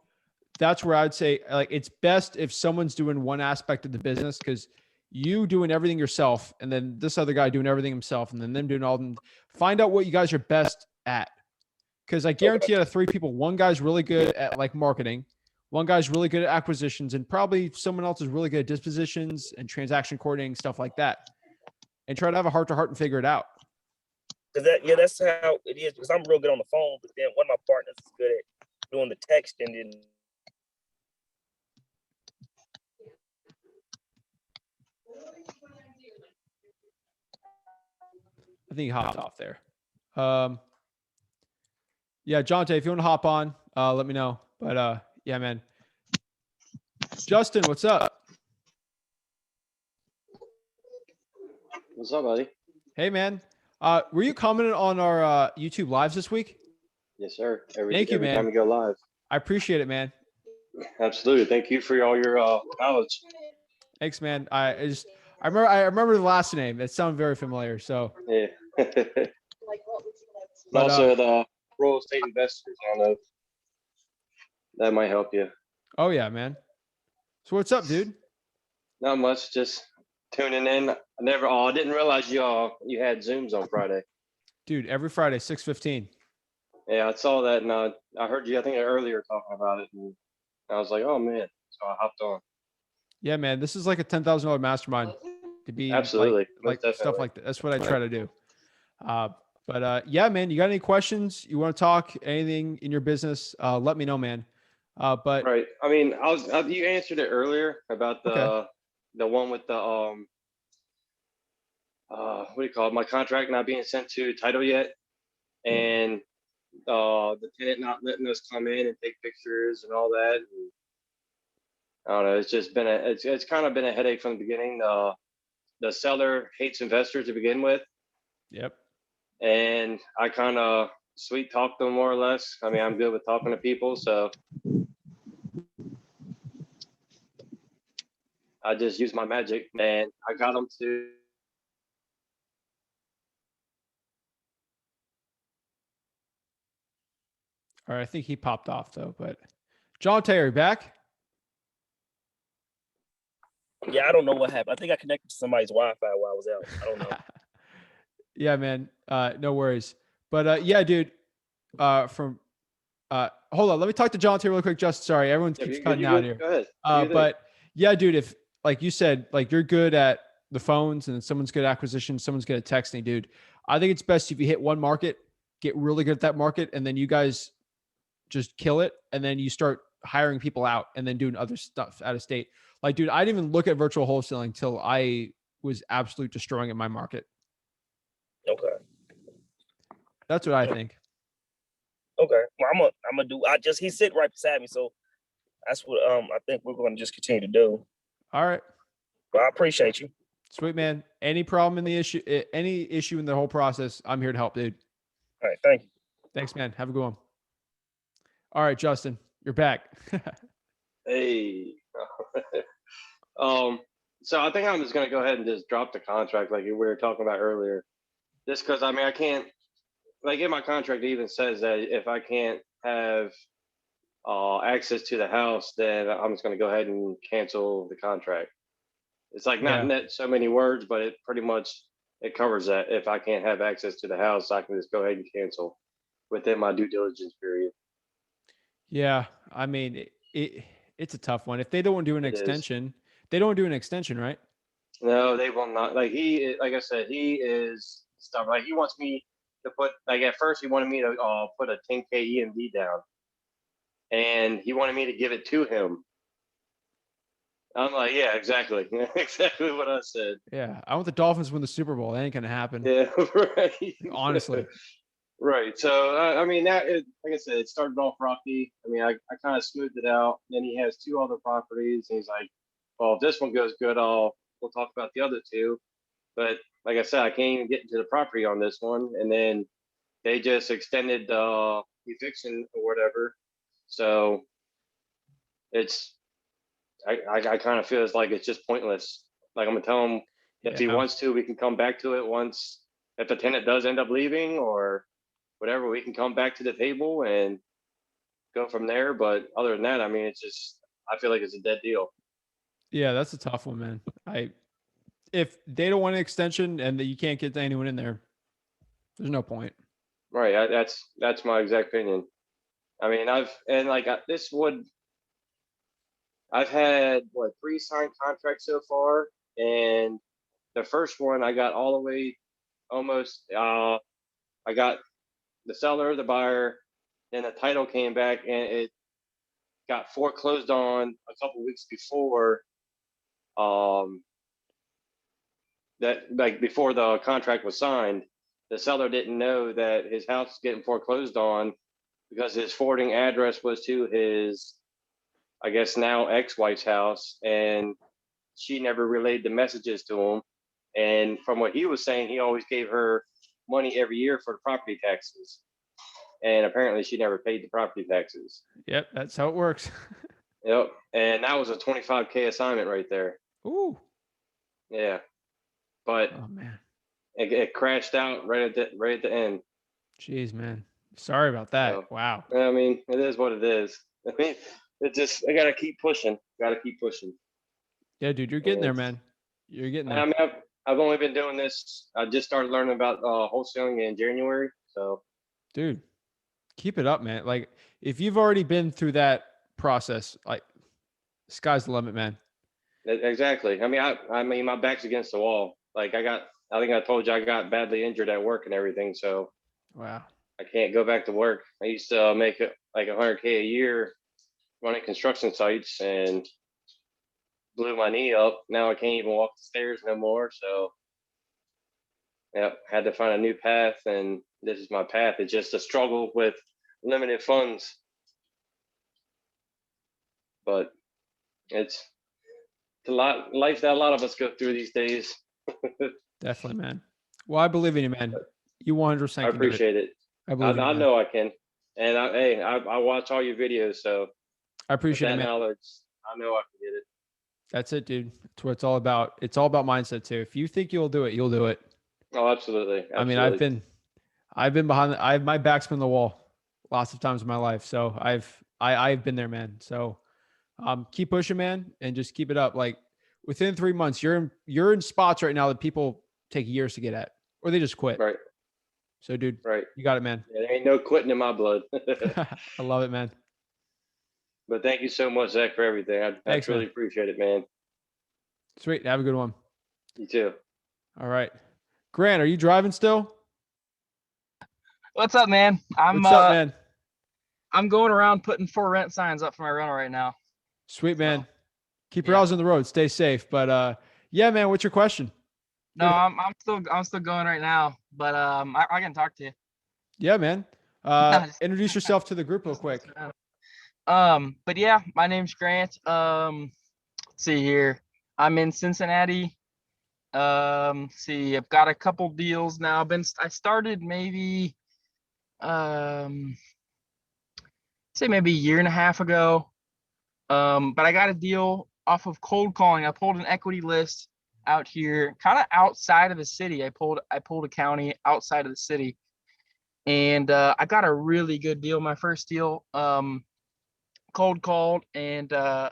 That's where I'd say, like, it's best if someone's doing one aspect of the business, because you doing everything yourself and then this other guy doing everything himself and then them doing all them. Find out what you guys are best at. Because I guarantee out of 3 people, one guy's really good at like marketing, one guy's really good at acquisitions, and probably someone else is really good at dispositions and transaction coordinating, stuff like that. And try to have a heart-to-heart and figure it out. That's how it is. Because I'm real good on the phone, but then one of my partners is good at doing the texting. And I think he hopped off there. Yeah, Jonte, if you want to hop on, let me know. But yeah, man. Justin, what's up? What's up, buddy? Hey, man. Were you commenting on our YouTube lives this week? Yes, sir. Thank you, every man. time we go live. I appreciate it, man. Absolutely. Thank you for all your knowledge. Thanks, man. I remember the last name. It sounded very familiar. So Yeah. But, also the real estate investors. I don't know if that might help you. oh yeah, man. So what's up, dude? Not much. Just tuning in. I didn't realize you had Zooms on Friday. Dude, every Friday, 6:15. Yeah, I saw that, and I heard you, I think, earlier talking about it, and I was like, oh man. So I hopped on. Yeah, man. This is like a $10,000 mastermind to be Absolutely. like Most stuff definitely. like that. That's what I try to do. Yeah, man, you got any questions? You want to talk anything in your business? Let me know, man. But Right. I mean, you answered it earlier about Okay. the one with the what do you call it? My contract not being sent to title yet, and the tenant not letting us come in and take pictures and all that. And I don't know. It's just been it's kind of been a headache from the beginning. The seller hates investors to begin with, Yep. and I kind of sweet talk them more or less. I mean, I'm good with talking to people, so I just use my magic, and I got them to. All right, I think he popped off though. But John Terry back. yeah, I don't know what happened. I think I connected to somebody's Wi-Fi while I was out. I don't know. Yeah, man. No worries. But yeah, dude. Hold on. Let me talk to John Terry real quick. Just sorry, everyone Yeah, keeps you cutting good, out you here. good. Go ahead. Do your thing. But yeah, dude, if like you said, like you're good at the phones and someone's good at acquisition, someone's good at texting, dude. I think it's best if you hit one market, get really good at that market, and then you guys just kill it, and then you start hiring people out and then doing other stuff out of state. Like, dude, I didn't even look at virtual wholesaling until I was absolutely destroying in my market. Okay. That's what I think. Okay. Well, I'm gonna do. He's sitting right beside me, so that's what I think we're going to just continue to do. All right. Well, I appreciate you. Sweet, man. Any problem in the issue, any issue in the whole process, I'm here to help, dude. All right. Thank you. Thanks, man. Have a good one. All right, Justin, you're back. Hey. So I think I'm just gonna go ahead and just drop the contract like we were talking about earlier. Just because I mean I can't, like, in my contract it even says that if I can't have access to the house, then I'm just gonna go ahead and cancel the contract. It's like not net so many words, but it pretty much it covers that. If I can't have access to the house, I can just go ahead and cancel within my due diligence period. Yeah, I mean, it's a tough one. If they don't do an extension, they don't do an extension, right? No, they will not. Like I said, he is stubborn. Like he wants me to put, like, at first he wanted me to put a 10K EMD down, and he wanted me to give it to him. I'm like, yeah, exactly. Exactly what I said. Yeah. I want the Dolphins to win the Super Bowl. That ain't going to happen. Yeah, right. Honestly. Right. So, I mean, like I said, it started off rocky. I mean, I kind of smoothed it out. Then he has 2 other properties, and he's like, well, if this one goes good, we'll talk about the other 2. But like I said, I can't even get into the property on this one. And then they just extended eviction or whatever. So I kind of feel like it's just pointless. Like, I'm gonna tell him if he wants to, we can come back to it once, if the tenant does end up leaving or whatever, we can come back to the table and go from there. But other than that, I mean, I feel like it's a dead deal. Yeah, that's a tough one, man. If they don't want an extension and that you can't get anyone in there, there's no point. Right. That's my exact opinion. I mean, I've had 3 signed contracts so far, and the first one I got all the way almost. I got the seller, the buyer, then the title came back, and it got foreclosed on a couple weeks before. That before the contract was signed, the seller didn't know that his house was getting foreclosed on because his forwarding address was to his, I guess now ex-wife's house, and she never relayed the messages to him. And from what he was saying, he always gave her money every year for the property taxes. And apparently she never paid the property taxes. Yep, that's how it works. Yep. And that was a 25K assignment right there. Ooh. Yeah. But oh man, it crashed out right at the end. Jeez, man. Sorry about that. So, wow. I mean, it is what it is. I mean, I gotta keep pushing. Yeah, dude, you're getting there, man. You're getting there. I mean, I've only been doing this. I just started learning about wholesaling in January. So, dude, keep it up, man. Like, if you've already been through that process, like, sky's the limit, man. Exactly. I mean, my back's against the wall. Like, I think I told you I got badly injured at work and everything. So, wow, I can't go back to work. I used to make like 100K a year running construction sites, and blew my knee up. Now I can't even walk the stairs no more. So, yeah, had to find a new path, and this is my path. It's just a struggle with limited funds, but it's a lot life that a lot of us go through these days. Definitely, man. Well, I believe in you, man. You 100%. I appreciate it. I believe in you, I man. know I can, and I watch all your videos, so I appreciate that it, man. knowledge. I know I can get it. That's it, dude. That's what it's all about. It's all about mindset too. If you think you'll do it, you'll do it. Oh, absolutely. I mean, I've been behind my back's been the wall lots of times in my life. So I've been there, man. So keep pushing, man, and just keep it up. Like, within 3 months, you're in spots right now that people take years to get at, or they just quit. Right. So, dude, right. You got it, man. Yeah, there ain't no quitting in my blood. I love it, man. But thank you so much, Zach, for everything. I really appreciate it, man. Sweet. Have a good one. You too. All right. Grant, are you driving still? What's up, man? What's up, man? I'm going around putting for rent signs up for my rental right now. Sweet, man. Keep your eyes on the road. Stay safe. But yeah, man, what's your question? No, I'm still going right now, but I can talk to you. Yeah, man. Introduce yourself to the group real quick. But yeah, my name's Grant. Let's see here. I'm in Cincinnati. See, I've got a couple deals now. I started maybe say maybe a year and a half ago. But I got a deal off of cold calling. I pulled an equity list out here, kind of outside of the city. I pulled a county outside of the city, and I got a really good deal. My first deal, cold called, and let's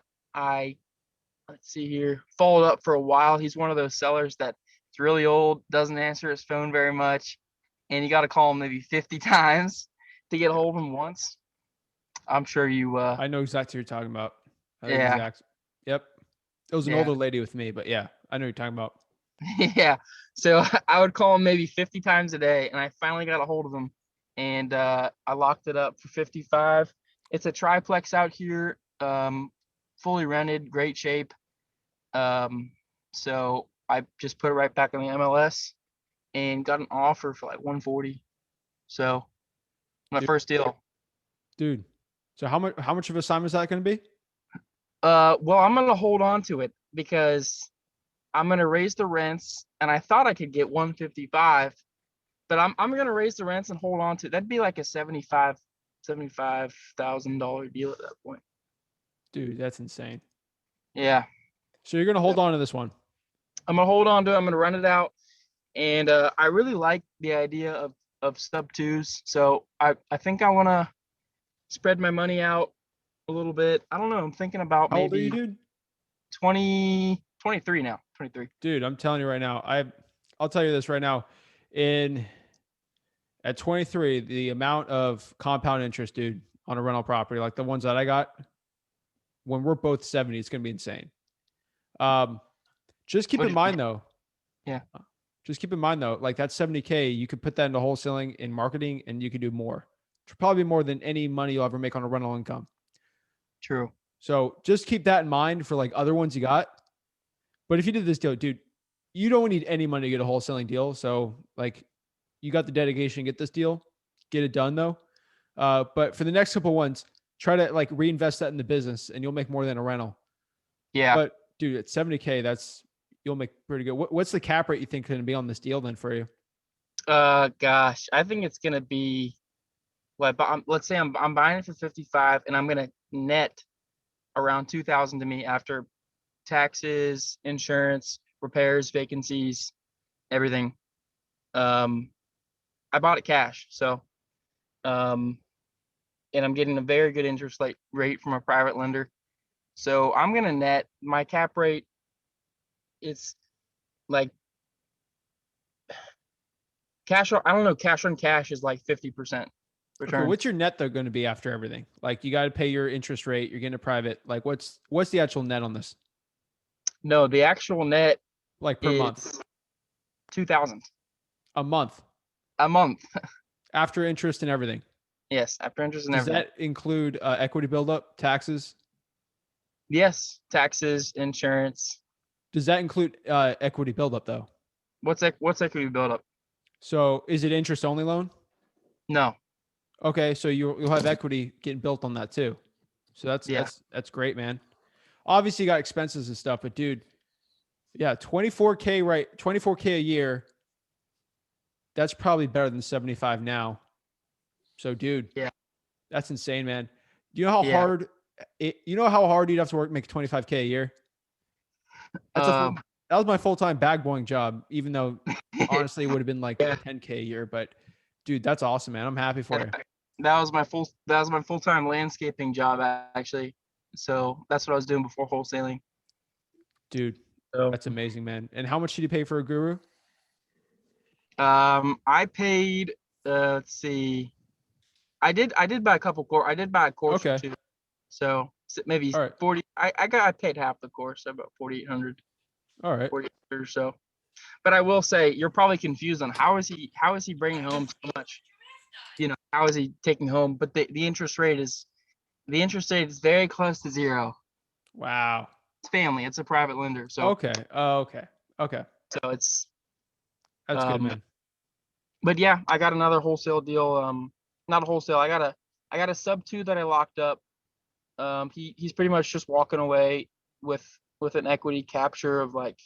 see here, followed up for a while. He's one of those sellers that's really old, doesn't answer his phone very much, and you got to call him maybe 50 times to get a hold of him once. I'm sure you. I know exactly what you're talking about. Yeah. Yep. It was an older lady with me, but yeah, I know what you're talking about. Yeah. So I would call him maybe 50 times a day, and I finally got a hold of him, and I locked it up for 55. It's a triplex out here, fully rented, great shape. So I just put it right back on the MLS and got an offer for like 140. So my Dude. first deal. Dude. So how much of a assignment is that going to be? Well, I'm gonna hold on to it because I'm gonna raise the rents, and I thought I could get 155, but I'm gonna raise the rents and hold on to it. That'd be like a $75,000 deal at that point. Dude, that's insane. Yeah, So you're going to hold on to this one. I'm gonna hold on to it. I'm gonna rent it out, and I really like the idea of sub twos. So I think I want to spread my money out a little bit. I don't know. I'm thinking about How old are you, maybe dude? 23 now. 23. Dude, I'm telling you right now. I'll tell you this right now. At 23, the amount of compound interest, dude, on a rental property, like the ones that I got, when we're both 70, it's gonna be insane. Just keep in mind though. Yeah. Just keep in mind though, like that 70K, you could put that into wholesaling and marketing, and you could do more. Probably more than any money you'll ever make on a rental income. True. So just keep that in mind for like other ones you got. But if you did this deal, dude, you don't need any money to get a wholesaling deal. So like you got the dedication to get this deal, get it done though. But for the next couple ones, try to like reinvest that in the business and you'll make more than a rental. Yeah. But dude, at 70K, you'll make pretty good. What's the cap rate you think going to be on this deal then for you? Gosh, I think it's gonna be like, let's say I'm buying it for 55, and I'm gonna net around 2,000 to me after taxes, insurance, repairs, vacancies, everything. I bought it cash, so and I'm getting a very good interest rate from a private lender. So I'm gonna net my cap rate. It's like cash on, I don't know, cash on cash is like 50% return. Okay, what's your net though going to be after everything? Like you got to pay your interest rate, you're getting a private. Like what's the actual net on this? No, the actual net like per month? 2,000 a month. A month. After interest and everything. Yes, after interest and Does everything. that include equity buildup, taxes? Yes, taxes, insurance. Does that include equity buildup though? What's equity buildup? So is it interest only loan? No. Okay, so you'll have equity getting built on that too. So that's great, man. Obviously you got expenses and stuff, but dude, yeah, 24K a year. That's probably better than 75 now. So dude, yeah, that's insane, man. Do you know how hard you'd have to work to make 25K a year? That was my full-time bag boying job, even though honestly it would have been like 10K a year. But dude, that's awesome, man. I'm happy for you. That was my full-time landscaping job actually. So that's what I was doing before wholesaling. Dude, that's amazing, man. And how much did you pay for a guru? I paid let's see. I did buy a couple course. I did buy a course or two. So maybe 40. I paid half the course, so about 4,800. All right. 4,800 or so. But I will say you're probably confused on how is he bringing home so much? You know, how is he taking home? But the interest rate is very close to zero. Wow. It's family. It's a private lender. So okay. Okay. So that's good, man. But yeah, I got another wholesale deal. Not a wholesale. I got a sub 2 that I locked up. He's pretty much just walking away with an equity capture of like,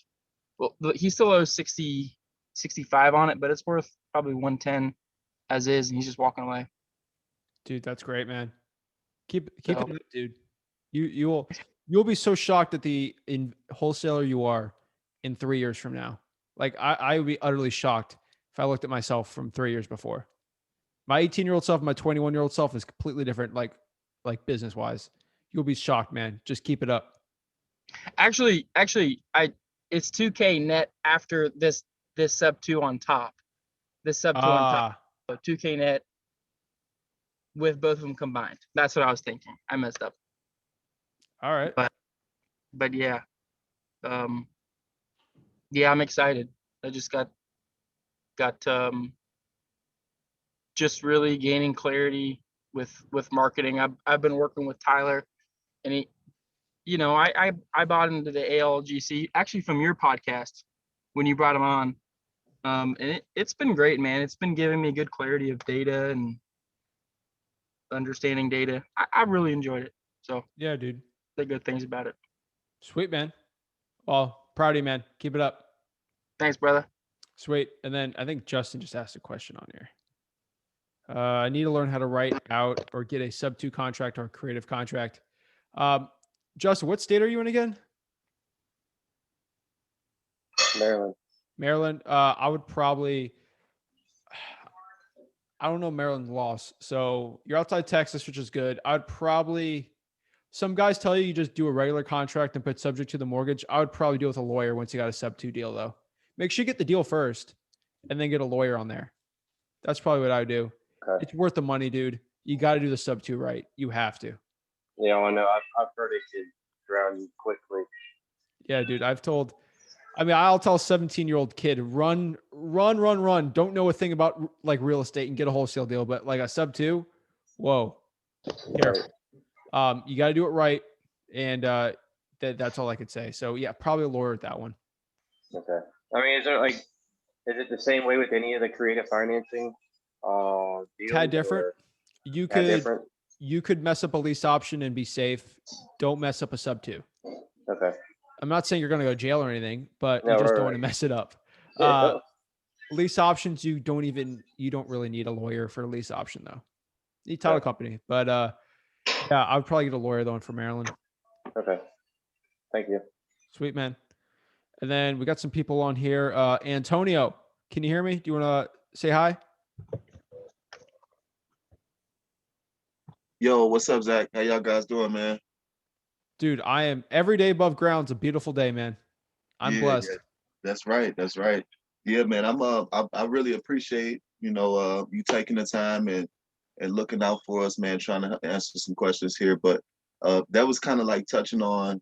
well, he still owes 65 on it, but it's worth probably 110 as is, and he's just walking away. Dude, that's great, man. Keep it up, dude. You'll be so shocked at the wholesaler you are in 3 years from now. Like I would be utterly shocked if I looked at myself from 3 years before. My 18-year-old self, my 21-year-old self is completely different, like business wise. You'll be shocked, man. Just keep it up. Actually, it's 2K net after this sub 2 on top. This sub 2 on top. So 2K net with both of them combined. That's what I was thinking. I messed up. All right. But yeah. Yeah, I'm excited. I just got got just really gaining clarity with marketing. I've been working with Tyler, and he, you know, I bought into the ALGC actually from your podcast when you brought him on. And it's been great, man. It's been giving me good clarity of data and understanding data. I really enjoyed it. So Yeah, dude. the good things about it. Sweet, man. Well, proud of you, man. Keep it up. Thanks, brother. Sweet. And then I think Justin just asked a question on here. I need to learn how to write out or get a sub 2 contract or a creative contract. Justin, what state are you in again? Maryland. Maryland. I would probably, I don't know Maryland laws. So you're outside Texas, which is good. I'd probably, some guys tell you just do a regular contract and put subject to the mortgage. I would probably deal with a lawyer once you got a sub 2 deal, though. Make sure you get the deal first and then get a lawyer on there. That's probably what I would do. Okay. It's worth the money, dude. You got to do the sub 2 right. You have to. Yeah, I know. I've heard it could drown you quickly. Yeah, dude. I'll tell a 17-year-old kid, run. Don't know a thing about like real estate and get a wholesale deal, but like a sub 2, whoa. Careful. You got to do it right. And that's all I could say. So yeah, probably a lawyer with that one. Okay. I mean, is it the same way with any of the creative financing? Deals, Tad different. You could mess up a lease option and be safe. Don't mess up a sub 2. Okay. I'm not saying you're going to go to jail or anything, but No, you just right, don't want to right. mess it up. Yeah. Lease options, you don't really need a lawyer for a lease option though. You need title company, but yeah, I would probably get a lawyer though for Maryland. Okay. Thank you. Sweet, man. And then we got some people on here. Antonio, can you hear me? Do you want to say hi? Yo, what's up, Zach? How y'all guys doing, man? Dude, I am every day above ground. It's a beautiful day, man. I'm blessed. Yeah, that's right. That's right. Yeah, man. I really appreciate, you taking the time and looking out for us, man, trying to answer some questions here. But that was kind of like touching on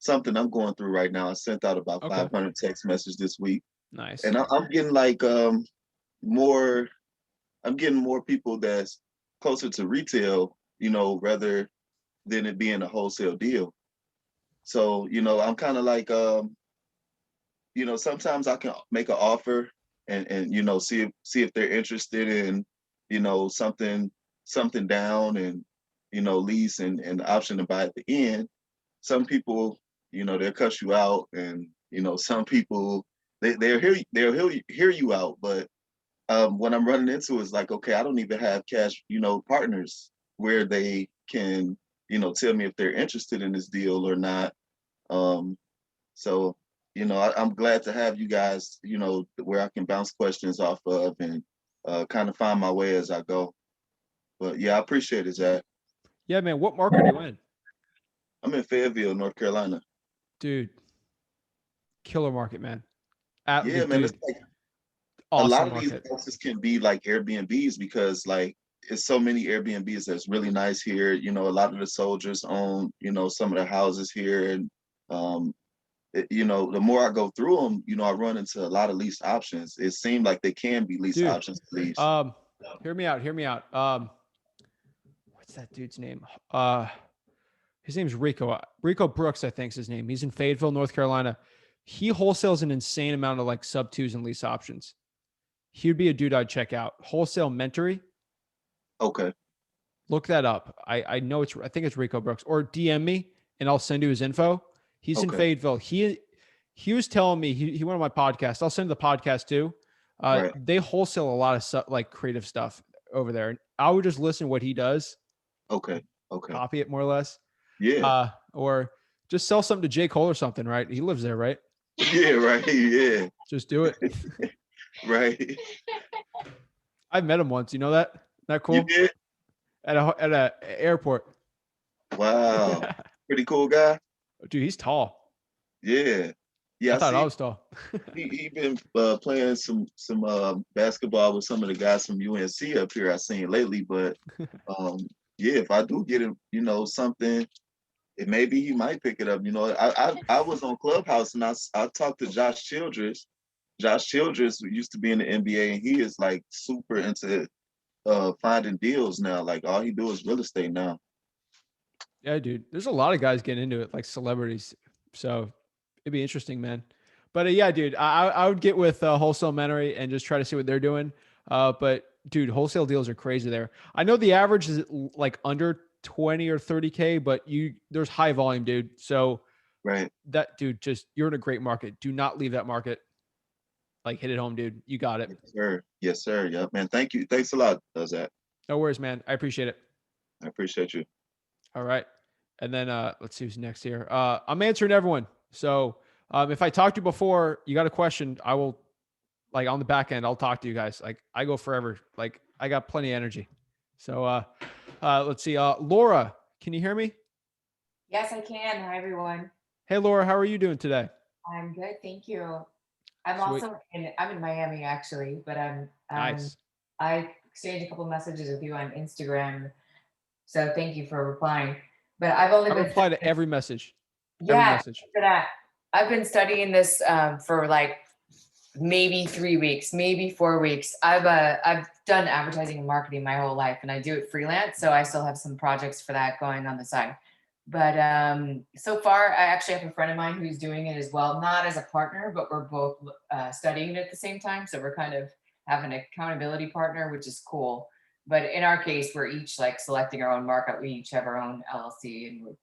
something I'm going through right now. I sent out about 500 text messages this week. Nice. And I'm getting like more people that's closer to retail, rather than it being a wholesale deal. So, I'm kind of like, sometimes I can make an offer and see if they're interested in, something down and, lease and the option to buy at the end. Some people, they'll cut you out, and, some people they'll hear you out. But what I'm running into is like, okay, I don't even have cash, partners where they can, tell me if they're interested in this deal or not. So, I'm glad to have you guys, where I can bounce questions off of and kind of find my way as I go. But yeah, I appreciate it, Zach. Yeah, man. What market are you in? I'm in Fayetteville, North Carolina. Dude, killer market, man. Yeah, man. It's like awesome a lot of market. these houses can be like Airbnbs because like it's so many Airbnbs that's really nice here. A lot of the soldiers own, some of the houses here. And, the more I go through them, I run into a lot of lease options. It seemed like they can be lease options, at least. Hear me out. What's that dude's name? His name's Rico. Rico Brooks, I think is his name. He's in Fayetteville, North Carolina. He wholesales an insane amount of like sub 2s and lease options. He would be a dude I'd check out. Wholesale Mentory. Okay. Look that up. I think it's Rico Brooks, or DM me and I'll send you his info. He's in Fayetteville. He was telling me he went on my podcast. I'll send the podcast too. Right. They wholesale a lot of like creative stuff over there. And I would just listen to what he does. Okay. Copy it more or less. Yeah. Or just sell something to J. Cole or something, right? He lives there, right? Yeah, right. Yeah. Just do it. Right. I met him once. You know that? That cool? You did? At a airport. Wow. Pretty cool guy. Dude, he's tall. Yeah. Yeah. I thought I was tall. he been playing some basketball with some of the guys from UNC up here I've seen lately. But yeah, if I do get him, something, it maybe he might pick it up. I was on Clubhouse and I talked to Josh Childress. Josh Childress used to be in the NBA, and he is like super into finding deals now. Like all he do is real estate now. Yeah, dude. There's a lot of guys getting into it, like celebrities. So it'd be interesting, man. But yeah, dude, I would get with Wholesale Mentory and just try to see what they're doing. But dude, wholesale deals are crazy there. I know the average is like under 20 or 30K, but there's high volume, dude. So Right. that dude, just you're in a great market. Do not leave that market. Like hit it home, dude. You got it. Yes, sir. Yes, sir. Yeah, man. Thank you. Thanks a lot, Zach. No worries, man. I appreciate it. I appreciate you. All right. And then let's see who's next here. I'm answering everyone. So if I talked to you before, you got a question, I will, like on the back end, I'll talk to you guys. Like I go forever. Like I got plenty of energy. So let's see. Laura, can you hear me? Yes, I can. Hi, everyone. Hey, Laura, how are you doing today? I'm good, thank you. I'm Sweet. also I'm in Miami actually, but Nice. I exchanged a couple messages with you on Instagram, so thank you for replying. But I've only I been reply to every message. Every yeah, message. look at that. I've been studying this for like maybe 3 weeks, maybe 4 weeks. I've done advertising and marketing my whole life, and I do it freelance, so I still have some projects for that going on the side. But so far, I actually have a friend of mine who's doing it as well, not as a partner, but we're both studying it at the same time. So we're kind of have an accountability partner, which is cool. But in our case, we're each like selecting our own market. We each have our own LLC, and we're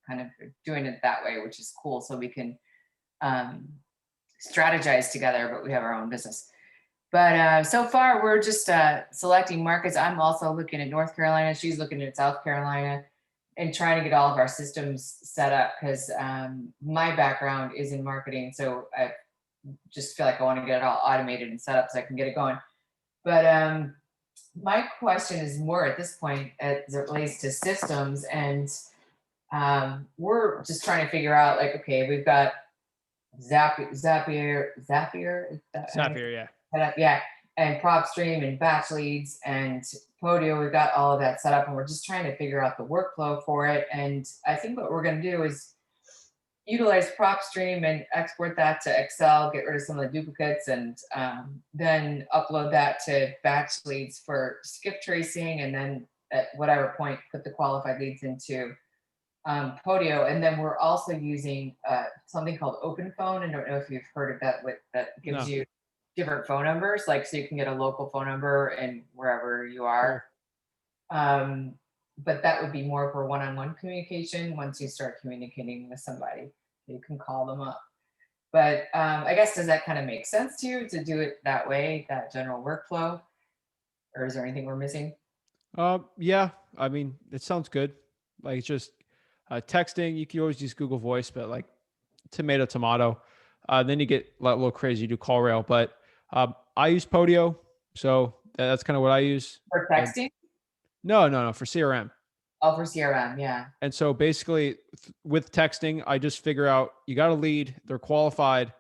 kind of doing it that way, which is cool. So we can strategize together, but we have our own business. But so far, we're just selecting markets. I'm also looking at North Carolina. She's looking at South Carolina, and trying to get all of our systems set up because my background is in marketing. So I just feel like I want to get it all automated and set up so I can get it going. But my question is more at this point as it relates to systems. And we're just trying to figure out like, okay, we've got Zapier, yeah. Yeah, and PropStream and Batch Leads and Podio. We've got all of that set up, and we're just trying to figure out the workflow for it. And I think what we're going to do is utilize PropStream and export that to Excel, get rid of some of the duplicates, and then upload that to Batch Leads for skip tracing, and then at whatever point put the qualified leads into Podio. And then we're also using something called Open Phone. I don't know if you've heard of that. That gives you different phone numbers, like so you can get a local phone number and wherever you are. But that would be more for one-on-one communication. Once you start communicating with somebody, you can call them up. But I guess, does that kind of make sense to you to do it that way, that general workflow? Or is there anything we're missing? Yeah, I mean, it sounds good. Like it's just texting, you can always use Google Voice, but like tomato. Then you get a little crazy, you do call rail, but I use Podio. So that's kind of what I use. For texting? No, for CRM. Oh, for CRM, yeah. And so basically with texting, I just figure out you got a lead, they're qualified,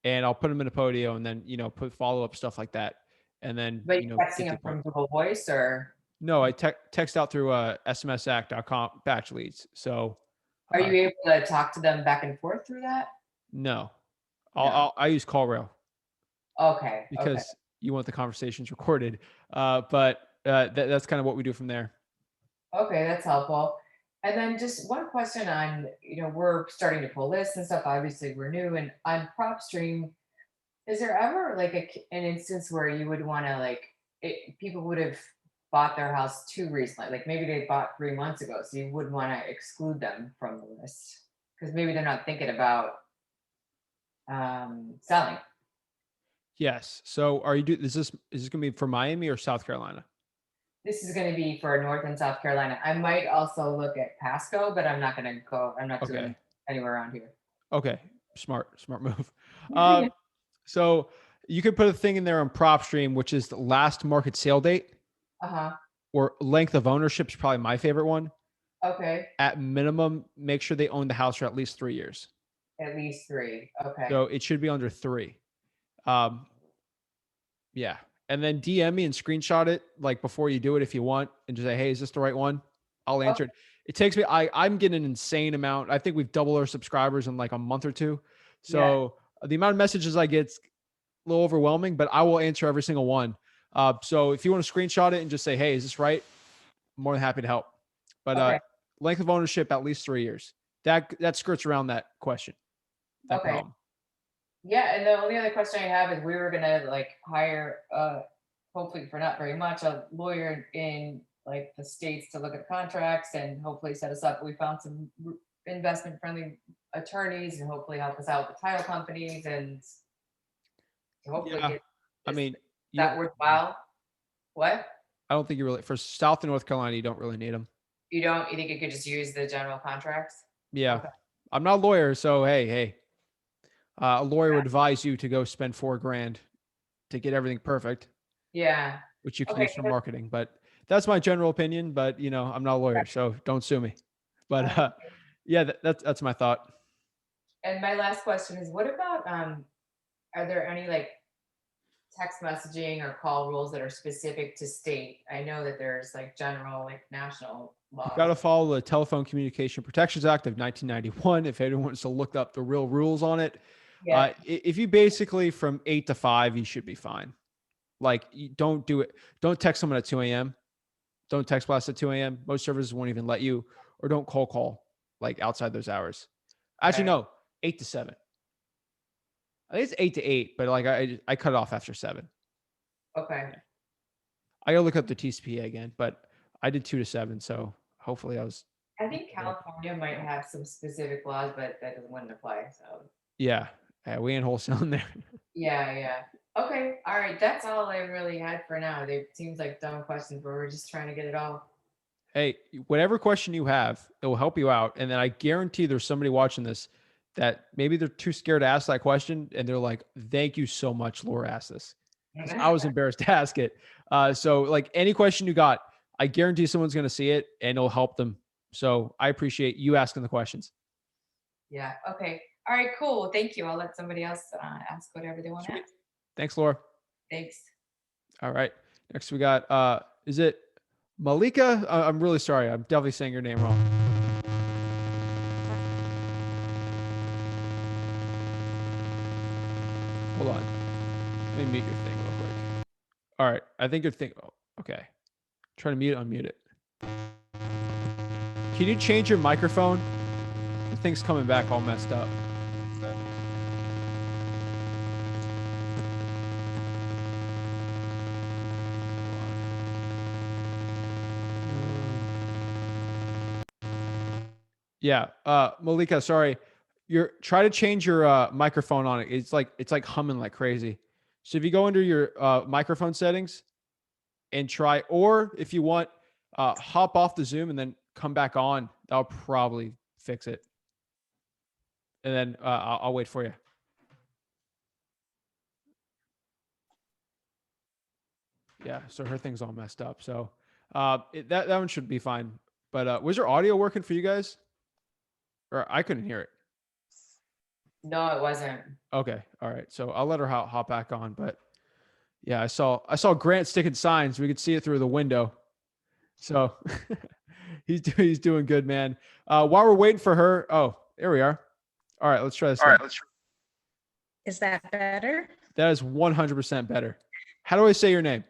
and I'll put them in a Podio and then, put follow-up stuff like that. And then, but you're texting them from Google Voice or? No, I text out through smsac.com batch leads. So are you able to talk to them back and forth through that? No, I use call rail. Okay. Because you want the conversations recorded. But that's kind of what we do from there. Okay, that's helpful. And then just one question on, we're starting to pull lists and stuff. Obviously, we're new, and on PropStream, is there ever like an instance where you would want to people would have bought their house too recently, like maybe they bought 3 months ago, so you wouldn't want to exclude them from the list because maybe they're not thinking about selling? Yes. So is this going to be for Miami or South Carolina? This is going to be for North and South Carolina. I might also look at Pasco, but I'm not doing anywhere around here. Okay. Smart move. So you could put a thing in there on PropStream, which is the last market sale date. Or length of ownership is probably my favorite one. Okay. At minimum, make sure they own the house for at least 3 years. At least 3. Okay. So it should be under 3. Yeah. And then DM me and screenshot it like before you do it if you want, and just say, hey, is this the right one? I'll answer it. It takes me, I'm getting an insane amount. I think we've doubled our subscribers in like a month or two. So the amount of messages I get little overwhelming, but I will answer every single one. So if you want to screenshot it and just say, hey, is this right? I'm more than happy to help. But Okay. length of ownership, at least 3 years. That skirts around that question. That Okay. problem. Yeah, and the only other question I have is we were gonna like hire hopefully for not very much, a lawyer in like the States to look at contracts and hopefully set us up. We found some investment friendly attorneys and hopefully help us out with title companies and hopefully Yeah. get I mean, that worthwhile. What? I don't think you really, for South and North Carolina, you don't really need them. You don't, you think you could just use the general contracts? Yeah. Okay. I'm not a lawyer, so hey. A lawyer would advise you to go spend $4,000 to get everything perfect. Yeah. Which you can Okay, use for marketing. But that's my general opinion. But I'm not a lawyer, so don't sue me. But yeah, that's my thought. And my last question is, what about are there any like text messaging or call rules that are specific to state? I know that there's like general, like national laws. You've got to follow the Telephone Communication Protections Act of 1991. If anyone wants to look up the real rules on it, Yeah. If you basically from 8 to 5, you should be fine. Like, you don't do it. Don't text someone at 2 a.m. Don't text blast at 2 a.m. Most services won't even let you, or don't cold call like outside those hours. Actually, no, 8 to 7. I think it's 8 to 8, but like I cut it off after 7. Okay. I gotta look up the TCPA again, but I did 2 to 7, so hopefully I was. I think California might have some specific laws, but that wouldn't apply. So Yeah, we ain't wholesaling there. yeah. Okay. All right. That's all I really had for now. They seems like dumb questions, but we're just trying to get it all. Hey, whatever question you have, it will help you out. And then I guarantee there's somebody watching this that maybe they're too scared to ask that question. And they're like, thank you so much, Laura asked this. 'Cause I was embarrassed to ask it. So like any question you got, I guarantee someone's going to see it and it'll help them. So I appreciate you asking the questions. Yeah. Okay. All right. Cool. Thank you. I'll let somebody else ask whatever they want to ask. Thanks, Laura. Thanks. All right. Next we got, is it Malika? I'm really sorry. I'm definitely saying your name wrong. Hold on. Let me mute your thing real quick. All right. I think your thing. Oh, okay. Try to mute it, unmute it. Can you change your microphone? The thing's coming back all messed up. Yeah. Malika, sorry. Try to change your microphone on it. It's like humming like crazy. So if you go under your microphone settings and try, or if you want, hop off the Zoom and then come back on, that'll probably fix it. And then I'll wait for you. Yeah, so her thing's all messed up. So that one should be fine. But was your audio working for you guys? Or I couldn't hear it. No, it wasn't. Okay. All right. So I'll let her hop back on. But yeah, I saw Grant sticking signs. We could see it through the window. So he's doing good, man. While we're waiting for her, oh, there we are. All right, let's try this. Is that better? That is 100% better. How do I say your name?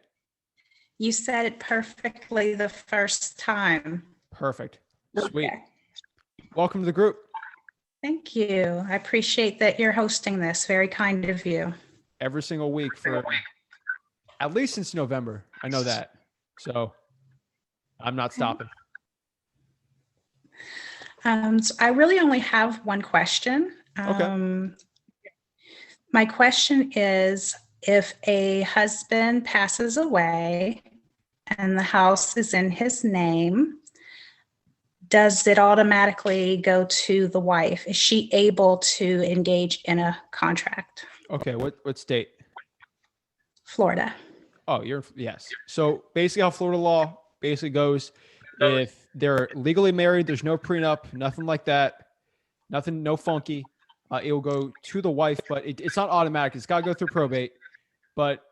You said it perfectly the first time. Perfect. Sweet. Okay. Welcome to the group. Thank you. I appreciate that you're hosting this. Very kind of you. Every single week for at least since November. I know that. So I'm not stopping. So I really only have one question. Okay. My question is, if a husband passes away and the house is in his name, does it automatically go to the wife? Is she able to engage in a contract? Okay. What state? Florida. Oh, yes. So basically how Florida law basically goes, if they're legally married, there's no prenup, nothing like that, nothing, no funky. It will go to the wife, but it's not automatic. It's got to go through probate. But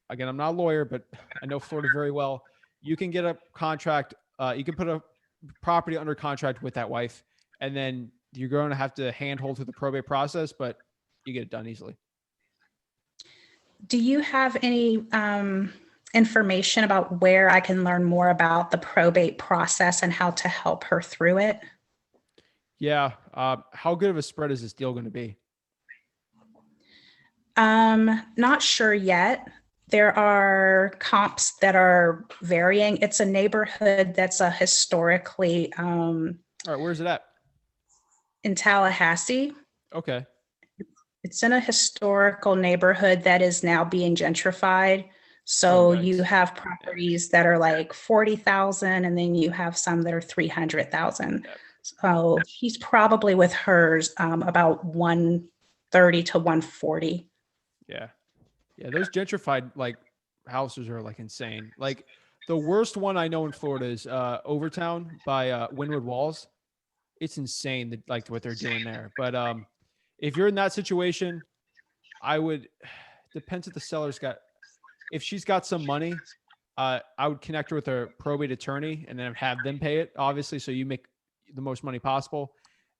again, I'm not a lawyer, but I know Florida very well. You can get a contract. You can put a property under contract with that wife, and then you're going to have to handhold through the probate process, but you get it done easily. do you have any information about where I can learn more about the probate process and how to help her through it? Yeah. How good of a spread is this deal going to be? Not sure yet. There are comps that are varying. It's a neighborhood that's a historically All right. Where's it at? in Tallahassee. Okay. It's in a historical neighborhood that is now being gentrified. So you have properties that are like 40,000 and then you have some that are 300,000. So he's probably with hers about 130 to 140. Yeah. Yeah. Those gentrified like houses are like insane. Like the worst one I know in Florida is Overtown by Windward Walls. It's insane that like what they're doing there. But if you're in that situation, I would depends if the seller's got if she's got some money, I would connect her with a probate attorney and then have them pay it, obviously, so you make the most money possible.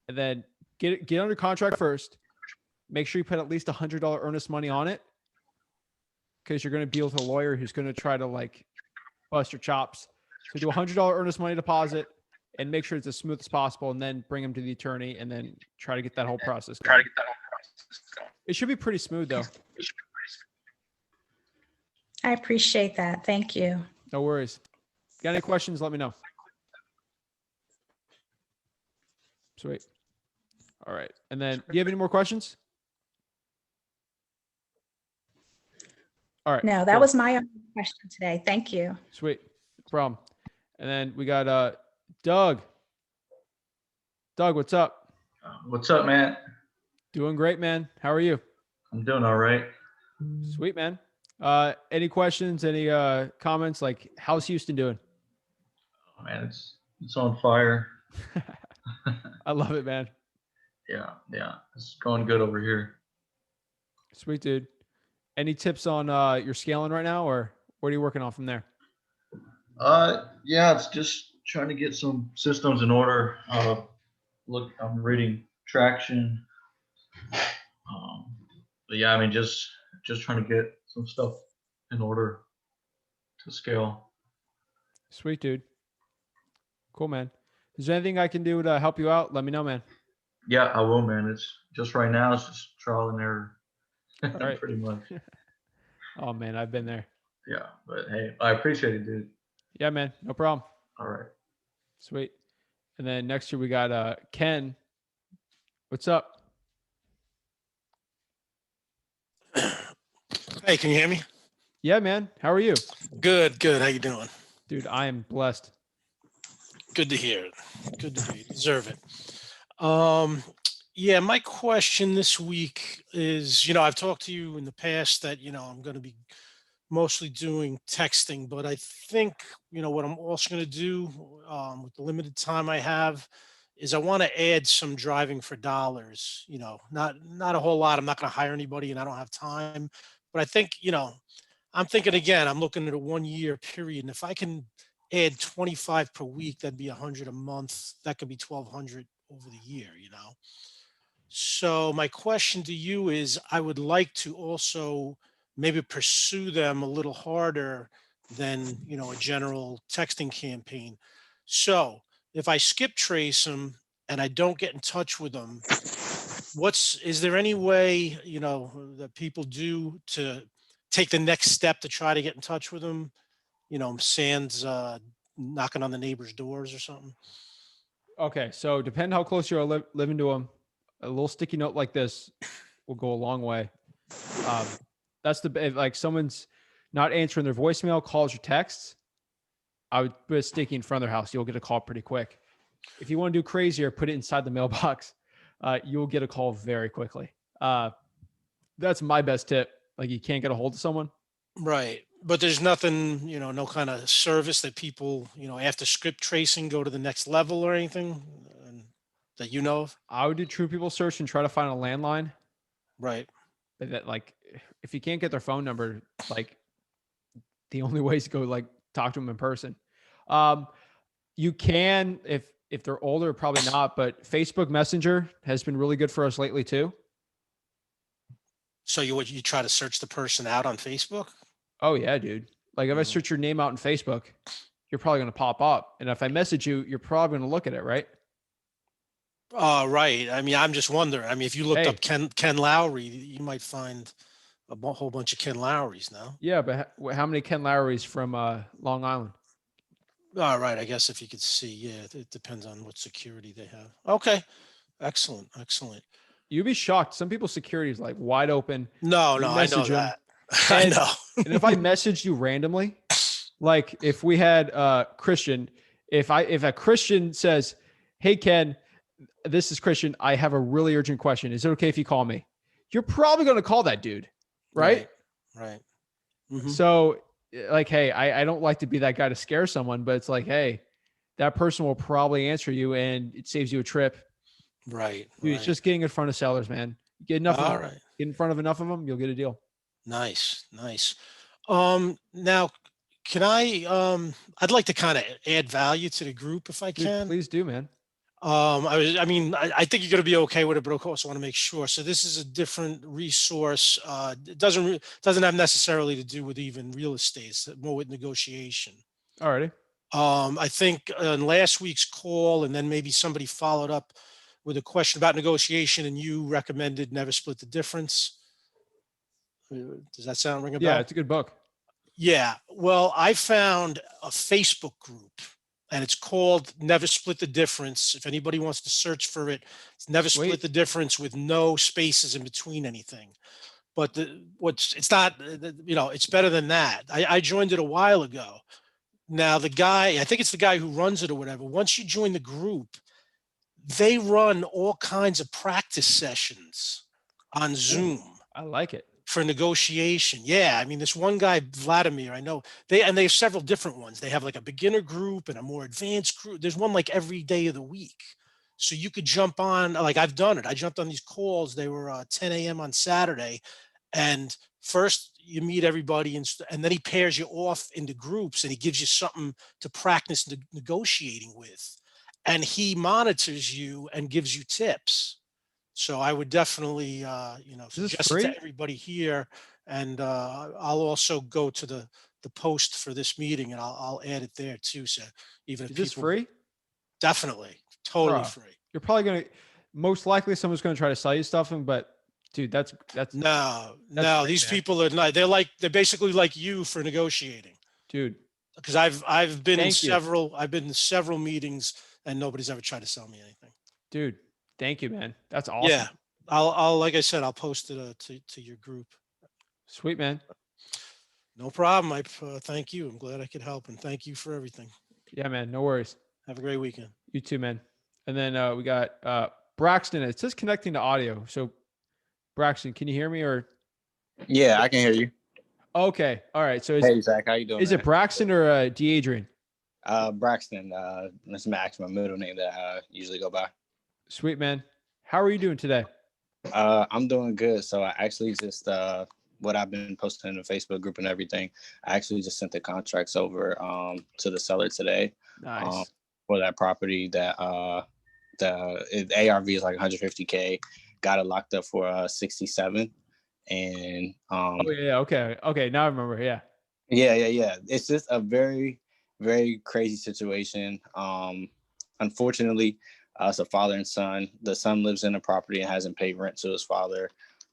And then get under contract first. Make sure you put at least $100 earnest money on it, because you're going to deal with a lawyer who's going to try to like bust your chops. So do $100 earnest money deposit and make sure it's as smooth as possible, and then bring them to the attorney and then try to get that whole process going. It should be pretty smooth though. I appreciate that. Thank you. No worries. Got any questions? Let me know. Sweet. All right. And then do you have any more questions? All right. No, that was my only question today. Thank you. Sweet. No problem. And then we got Doug. Doug, what's up? What's up, man? Doing great, man. How are you? I'm doing all right. Sweet, man. Any questions, any comments? Like, how's Houston doing? Oh, man, it's on fire. I love it, man. Yeah, it's going good over here. Sweet, dude. Any tips on your scaling right now, or what are you working on from there? Yeah, it's just trying to get some systems in order. Look, I'm reading traction. But yeah, I mean, just trying to get some stuff in order to scale. Sweet, dude. Cool, man. Is there anything I can do to help you out? Let me know, man. Yeah, I will, man. It's just right now, it's just trial and error. All right. Pretty much. Oh, man, I've been there. Yeah, but hey, I appreciate it, dude. Yeah, man. No problem. All right. Sweet. And then next year we got Ken. What's up? Hey, can you hear me? Yeah, man. How are you? Good. How you doing? Dude, I am blessed. Good to hear it. Good to hear. You deserve it. Yeah, my question this week is, I've talked to you in the past that, I'm going to be mostly doing texting, but I think, what I'm also going to do with the limited time I have is I want to add some driving for dollars, not a whole lot. I'm not going to hire anybody and I don't have time, but I think, I'm thinking again, I'm looking at a 1 year period. And if I can add 25 per week, that'd be 100 a month. That could be 1,200 over the year, So my question to you is, I would like to also maybe pursue them a little harder than, a general texting campaign. So if I skip trace them and I don't get in touch with them, is there any way, that people do to take the next step to try to get in touch with them? Sans knocking on the neighbors' doors or something. Okay, so depending how close you are living to them, a little sticky note like this will go a long way. That's if like someone's not answering their voicemail, calls, or texts, I would put a sticky in front of their house. You'll get a call pretty quick. If you want to do crazier, put it inside the mailbox. You'll get a call very quickly. That's my best tip. Like, you can't get a hold of someone. Right. But there's nothing, no kind of service that people, after script tracing go to the next level or anything that you know of? I would do true people search and try to find a landline. Right. But that, like, if you can't get their phone number, like, the only way is to go like talk to them in person. You can, if they're older, probably not, but Facebook Messenger has been really good for us lately too. So you try to search the person out on Facebook? Oh yeah, dude. Like if I Mhm. search your name out in Facebook, you're probably going to pop up. And if I message you, you're probably going to look at it, right? Right. I mean, I'm just wondering. I mean, if you looked up Hey, Ken Lowry, you might find whole bunch of Ken Lowrys now. yeah, but how many Ken Lowrys from Long Island? All right. I guess if you could see, yeah, it depends on what security they have. Okay. Excellent. Excellent. You'd be shocked. Some people's security is like wide open. No, You no, I know message them, that. I and know. and if I messaged you randomly, like if we had Christian, if a Christian says, "Hey Ken, this is Christian. I have a really urgent question. Is it okay if you call me?" You're probably going to call that dude, right? Right. Mhm. So, like, hey, I don't like to be that guy to scare someone, but it's like, hey, that person will probably answer you, and it saves you a trip. Right. Dude, it's just getting in front of sellers, man. Get enough of All them, right. get in front of enough of them, you'll get a deal. Nice. Nice. Now can I'd like to kind of add value to the group if I Dude, can. please do, man. I think you're going to be okay with it, but of course I want to make sure. So this is a different resource. It doesn't have necessarily to do with even real estate. It's more with negotiation. Alrighty. I think in last week's call, and then maybe somebody followed up with a question about negotiation, and you recommended Never Split the Difference. Does that ring a Yeah, bell? it's a good book. Yeah. Well, I found a Facebook group and it's called Never Split the Difference. If anybody wants to search for it, it's Never Split the Difference with no spaces in between anything. But it's not, it's better than that. I joined it a while ago. Now, the guy, I think it's the guy who runs it or whatever. Once you join the group, they run all kinds of practice sessions on Zoom. I like it. For negotiation. Yeah. I mean, this one guy, Vladimir, I know they have several different ones. They have like a beginner group and a more advanced group. There's one like every day of the week. So you could jump on, like I've done it. I jumped on these calls. They were 10 a.m. on Saturday. And first you meet everybody and then he pairs you off into groups and he gives you something to practice negotiating with. And he monitors you and gives you tips. So I would definitely, suggest it to everybody here. And I'll also go to the post for this meeting and I'll add it there too. So even if Is this people, free? definitely, totally Bruh, free. You're probably going to, most likely someone's going to try to sell you stuff, but dude, that's no, great, these man. people are not, they're basically like you for negotiating. Dude. Because I've been in Thank you. several meetings and nobody's ever tried to sell me anything. Dude, thank you, man. That's awesome. Yeah. I'll like I said, I'll post it to your group. Sweet, man. No problem. I thank you. I'm glad I could help and thank you for everything. Yeah, man. No worries. Have a great weekend. You too, man. And then we got Braxton. It says connecting to audio. So Braxton, can you hear me or? Yeah, I can hear you. Okay. All right. So Hey Zach, how you doing? Is it Braxton or D'Adrian? Braxton. That's Max, my middle name that I usually go by. Sweet, man. How are you doing today? I'm doing good. So I actually just what I've been posting in the Facebook group and everything. I actually just sent the contracts over to the seller today. Nice. For that property that the ARV is like 150K. Got it locked up for 67. And oh yeah, okay. Now I remember. Yeah. Yeah. It's just a very, very crazy situation. Unfortunately, it's a father and son. The son lives in the property and hasn't paid rent to his father,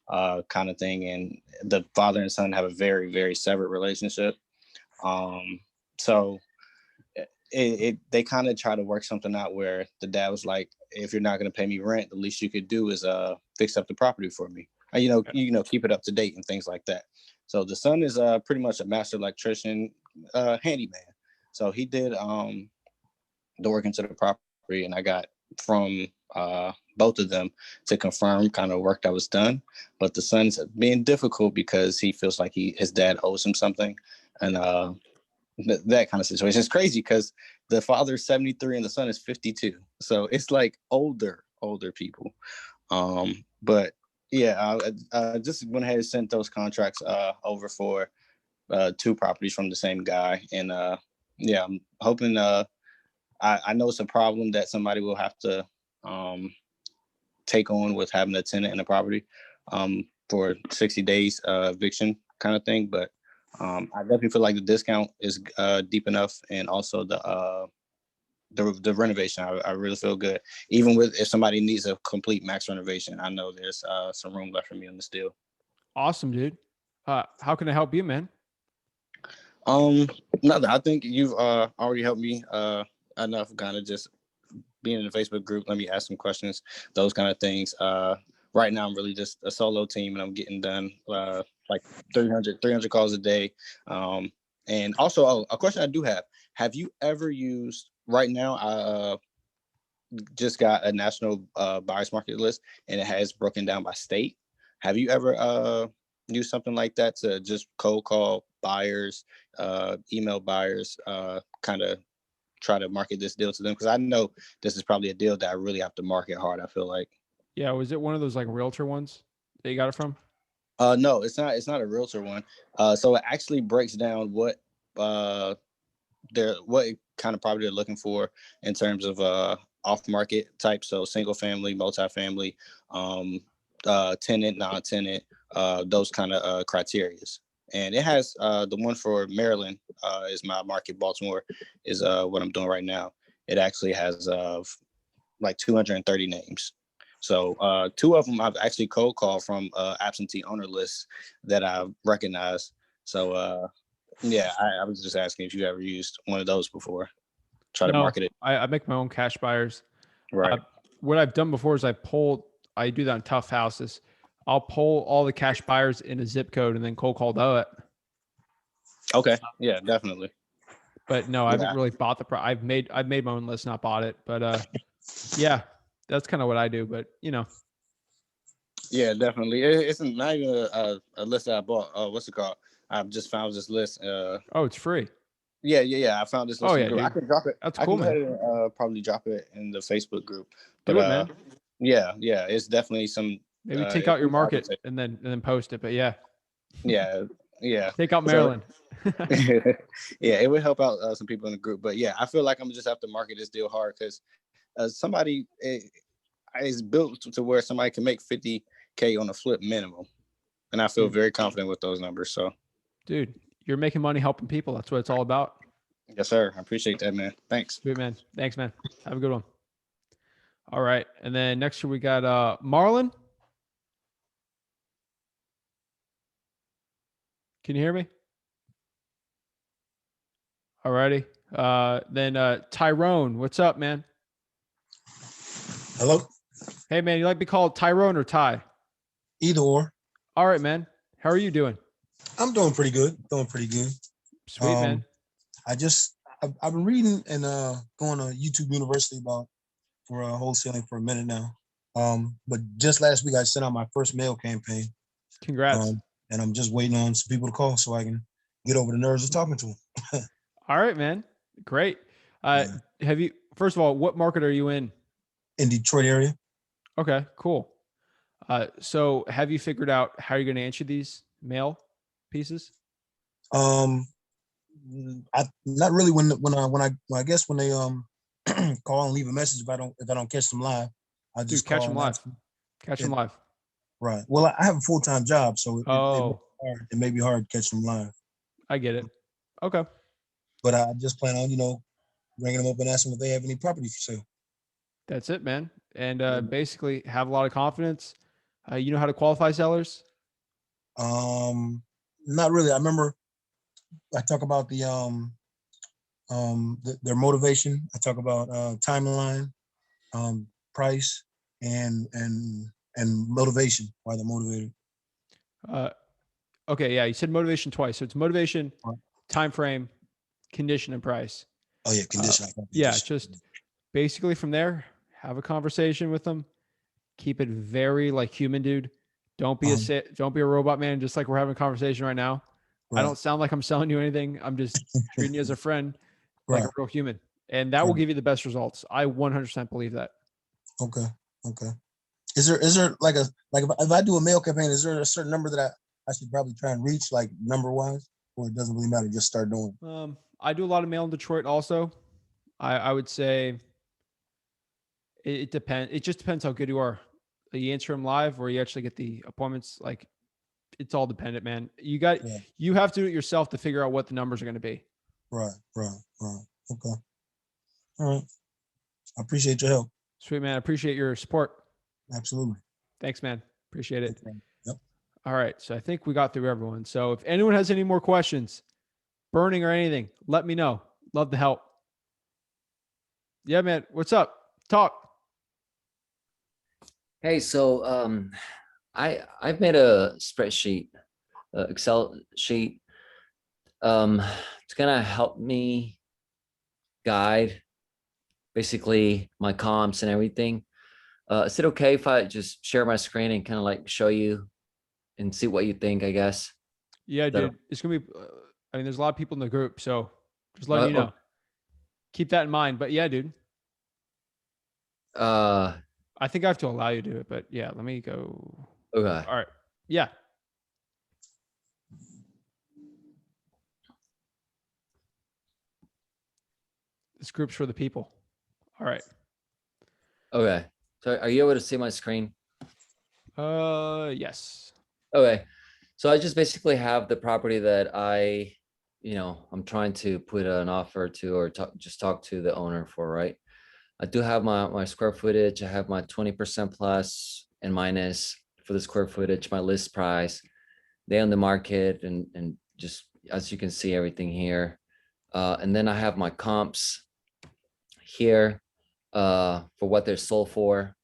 kind of thing. And the father and son have a very, very severed relationship. So they kind of try to work something out where the dad was like, if you're not going to pay me rent, the least you could do is fix up the property for me. Keep it up to date and things like that. So the son is pretty much a master electrician, handyman. So he did the work into the property, and I got from both of them to confirm kind of work that was done. But the son's being difficult because he feels like his dad owes him something, and that kind of situation. It's crazy because the father's 73 and the son is 52. So it's like older people. But yeah, I just went ahead and sent those contracts over for 2 properties from the same guy. And yeah, I'm hoping I know it's a problem that somebody will have to take on with having a tenant in the property. for 60 days eviction kind of thing. But I definitely feel like the discount is deep enough, and also the renovation. I really feel good. Even with if somebody needs a complete max renovation, I know there's some room left for me on this deal. Awesome, dude. How can I help you, man? Nothing. I think you've already helped me enough. Kind of just being in the Facebook group. Let me ask some questions. Those kind of things. Right now, I'm really just a solo team, and I'm getting done like 300 calls a day. And also, a question I do have you ever used, right now, I just got a national buyers market list, and it has broken down by state. Have you ever used something like that to just cold call buyers, email buyers, kind of try to market this deal to them? Because I know this is probably a deal that I really have to market hard, I feel like. Yeah, was it one of those like realtor ones that you got it from? No, it's not. It's not a realtor one. So it actually breaks down what kind of property they're looking for in terms of off market type. So single family, multifamily, tenant, non-tenant, those kind of criterias. And it has the one for Maryland is my market. Baltimore is what I'm doing right now. It actually has like 230 names. So 2 of them I've actually cold called from absentee owner lists that I recognize. So yeah, I was just asking if you ever used one of those before. Try to market it. I make my own cash buyers. Right. What I've done before is I do that on tough houses. I'll pull all the cash buyers in a zip code and then cold call it. Okay. Yeah, definitely. But no, I haven't really bought I've made my own list, not bought it. But yeah, that's kind of what I do. But Yeah, definitely. It's not even a list that I bought. What's it called? I've just found this list. Oh, it's free. Yeah. I found this list. Oh yeah, dude. I can drop it. That's I cool, can go man. ahead and probably drop it in the Facebook group. Do it, man. Yeah, it's definitely some. Maybe take out your market and then post it. But yeah. Yeah. Take out Maryland. Yeah, it would help out some people in the group. But yeah, I feel like I'm gonna just have to market this deal hard because somebody is built to where somebody can make 50K on a flip minimum, and I feel very confident with those numbers. So, dude, you're making money helping people. That's what it's all about. Yes, sir. I appreciate that, man. Thanks. Sweet, man. Thanks, man. Have a good one. All right. And then next year we got Marlon. Can you hear me? All righty. Then Tyrone, what's up, man? Hello. Hey, man, you like to be called Tyrone or Ty? Either or. All right, man. How are you doing? I'm doing pretty good. Sweet, man. I've been reading and going to YouTube University for wholesaling for a minute now. But just last week I sent out my first mail campaign. Congrats. And I'm just waiting on some people to call so I can get over the nerves of talking to them. All right, man. Great. First of all, what market are you in? In Detroit area. Okay, cool. So have you figured out how you're going to answer these mail pieces? Not really when I guess when they call and leave a message if I don't catch them live, I just catch them live. Catch them live. Right. Well, I have a full-time job, so it may be hard to catch them live. I get it. Okay. But I just plan on, ringing them up and asking if they have any property for sale. That's it, man. And basically have a lot of confidence. You know how to qualify sellers? Not really. I remember I talk about their motivation. I talk about timeline, price, and motivation. Why they're motivated. Okay, yeah, you said motivation twice. So it's motivation, time frame, condition, and price. Oh yeah, condition. Yeah, just basically from there, have a conversation with them. Keep it very like human, dude. Don't be a robot, man. Just like we're having a conversation right now. Right. I don't sound like I'm selling you anything. I'm just treating you as a friend, like a real human, and that will give you the best results. I 100% believe that. Okay. Is there like if I do a mail campaign, is there a certain number that I should probably try and reach, like number wise, or it doesn't really matter? Just start doing. I do a lot of mail in Detroit also. I would say it depends. It just depends how good you are. You answer them live, or you actually get the appointments like it's all dependent, man. You Yeah. have to do it yourself to figure out what the numbers are going to be. Right. Okay. All right. I appreciate your help. Sweet, man. I appreciate your support. Absolutely. Thanks, man. Appreciate it. Yep. All right. So I think we got through everyone. So if anyone has any more questions, burning or anything, let me know. Love to help. Yeah, man. What's up? Talk. Hey, so I've made a spreadsheet, Excel sheet, to kind of help me guide basically my comps and everything. Is it okay if I just share my screen and kind of like show you and see what you think, I guess? Yeah, That- dude. It's going to be, I mean, there's a lot of people in the group. So just letting you know. Keep that in mind. But yeah, dude. I think I have to allow you to do it, but yeah, let me go. Okay. All right. Yeah. This group's for the people. All right. Okay. So are you able to see my screen? Yes. Okay. So I just basically have the property that I'm trying to put an offer to or just talk to the owner for, right? I do have my square footage. I have my 20% plus and minus for the square footage, my list price, day on the market, and just as you can see everything here. And then I have my comps here for what they're sold for.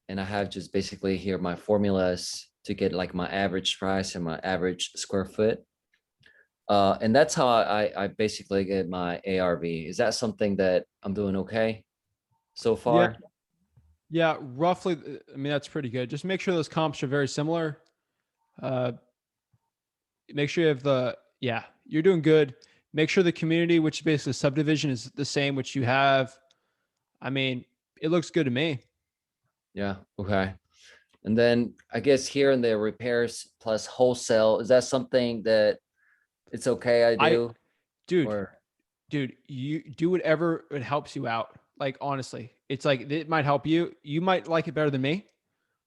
And I have just basically here my formulas to get like my average price and my average square foot. And that's how I basically get my ARV. Is that something that I'm doing okay so far? Yeah, roughly. I mean, that's pretty good. Just make sure those comps are very similar. Make sure you have you're doing good. Make sure the community, which is basically subdivision, is the same, which you have. I mean, it looks good to me. Yeah. Okay. And then I guess here in the repairs plus wholesale, is that something that it's okay I do? Dude, you do whatever it helps you out. Like, honestly, it's like, it might help you. You might like it better than me.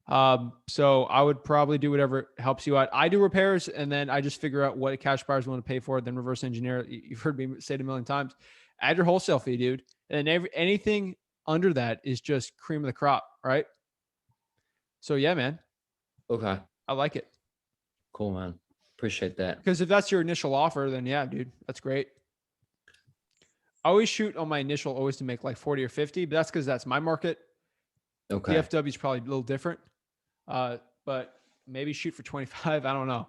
So I would probably do whatever helps you out. I do repairs and then I just figure out what cash buyers want to pay for it, then reverse engineer it. You've heard me say it a million times. Add your wholesale fee, dude. And then anything under that is just cream of the crop, right? So yeah, man. Okay. I like it. Cool, man. Appreciate that. Because if that's your initial offer, then yeah, dude, that's great. I always shoot on my initial always to make like 40 or 50, but that's because that's my market. Okay. DFW is probably a little different. But maybe shoot for 25. I don't know.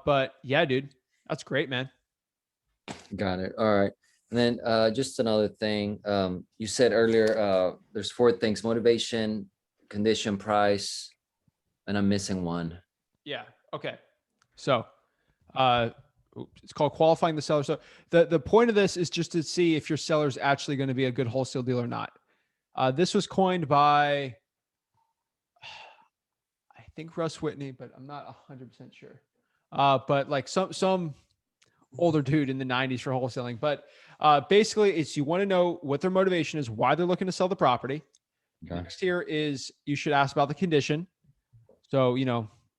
But yeah, dude, that's great, man. Got it. All right. And then just another thing. You said earlier, there's 4 things: motivation, condition, price, and I'm missing one. Yeah. Okay. So it's called qualifying the seller. So the point of this is just to see if your seller is actually going to be a good wholesale deal or not. This was coined by, I think, Russ Whitney, but I'm not 100% sure. But like some older dude in the 90s for wholesaling. But basically, it's you want to know what their motivation is, why they're looking to sell the property. Okay. Next here is you should ask about the condition. So,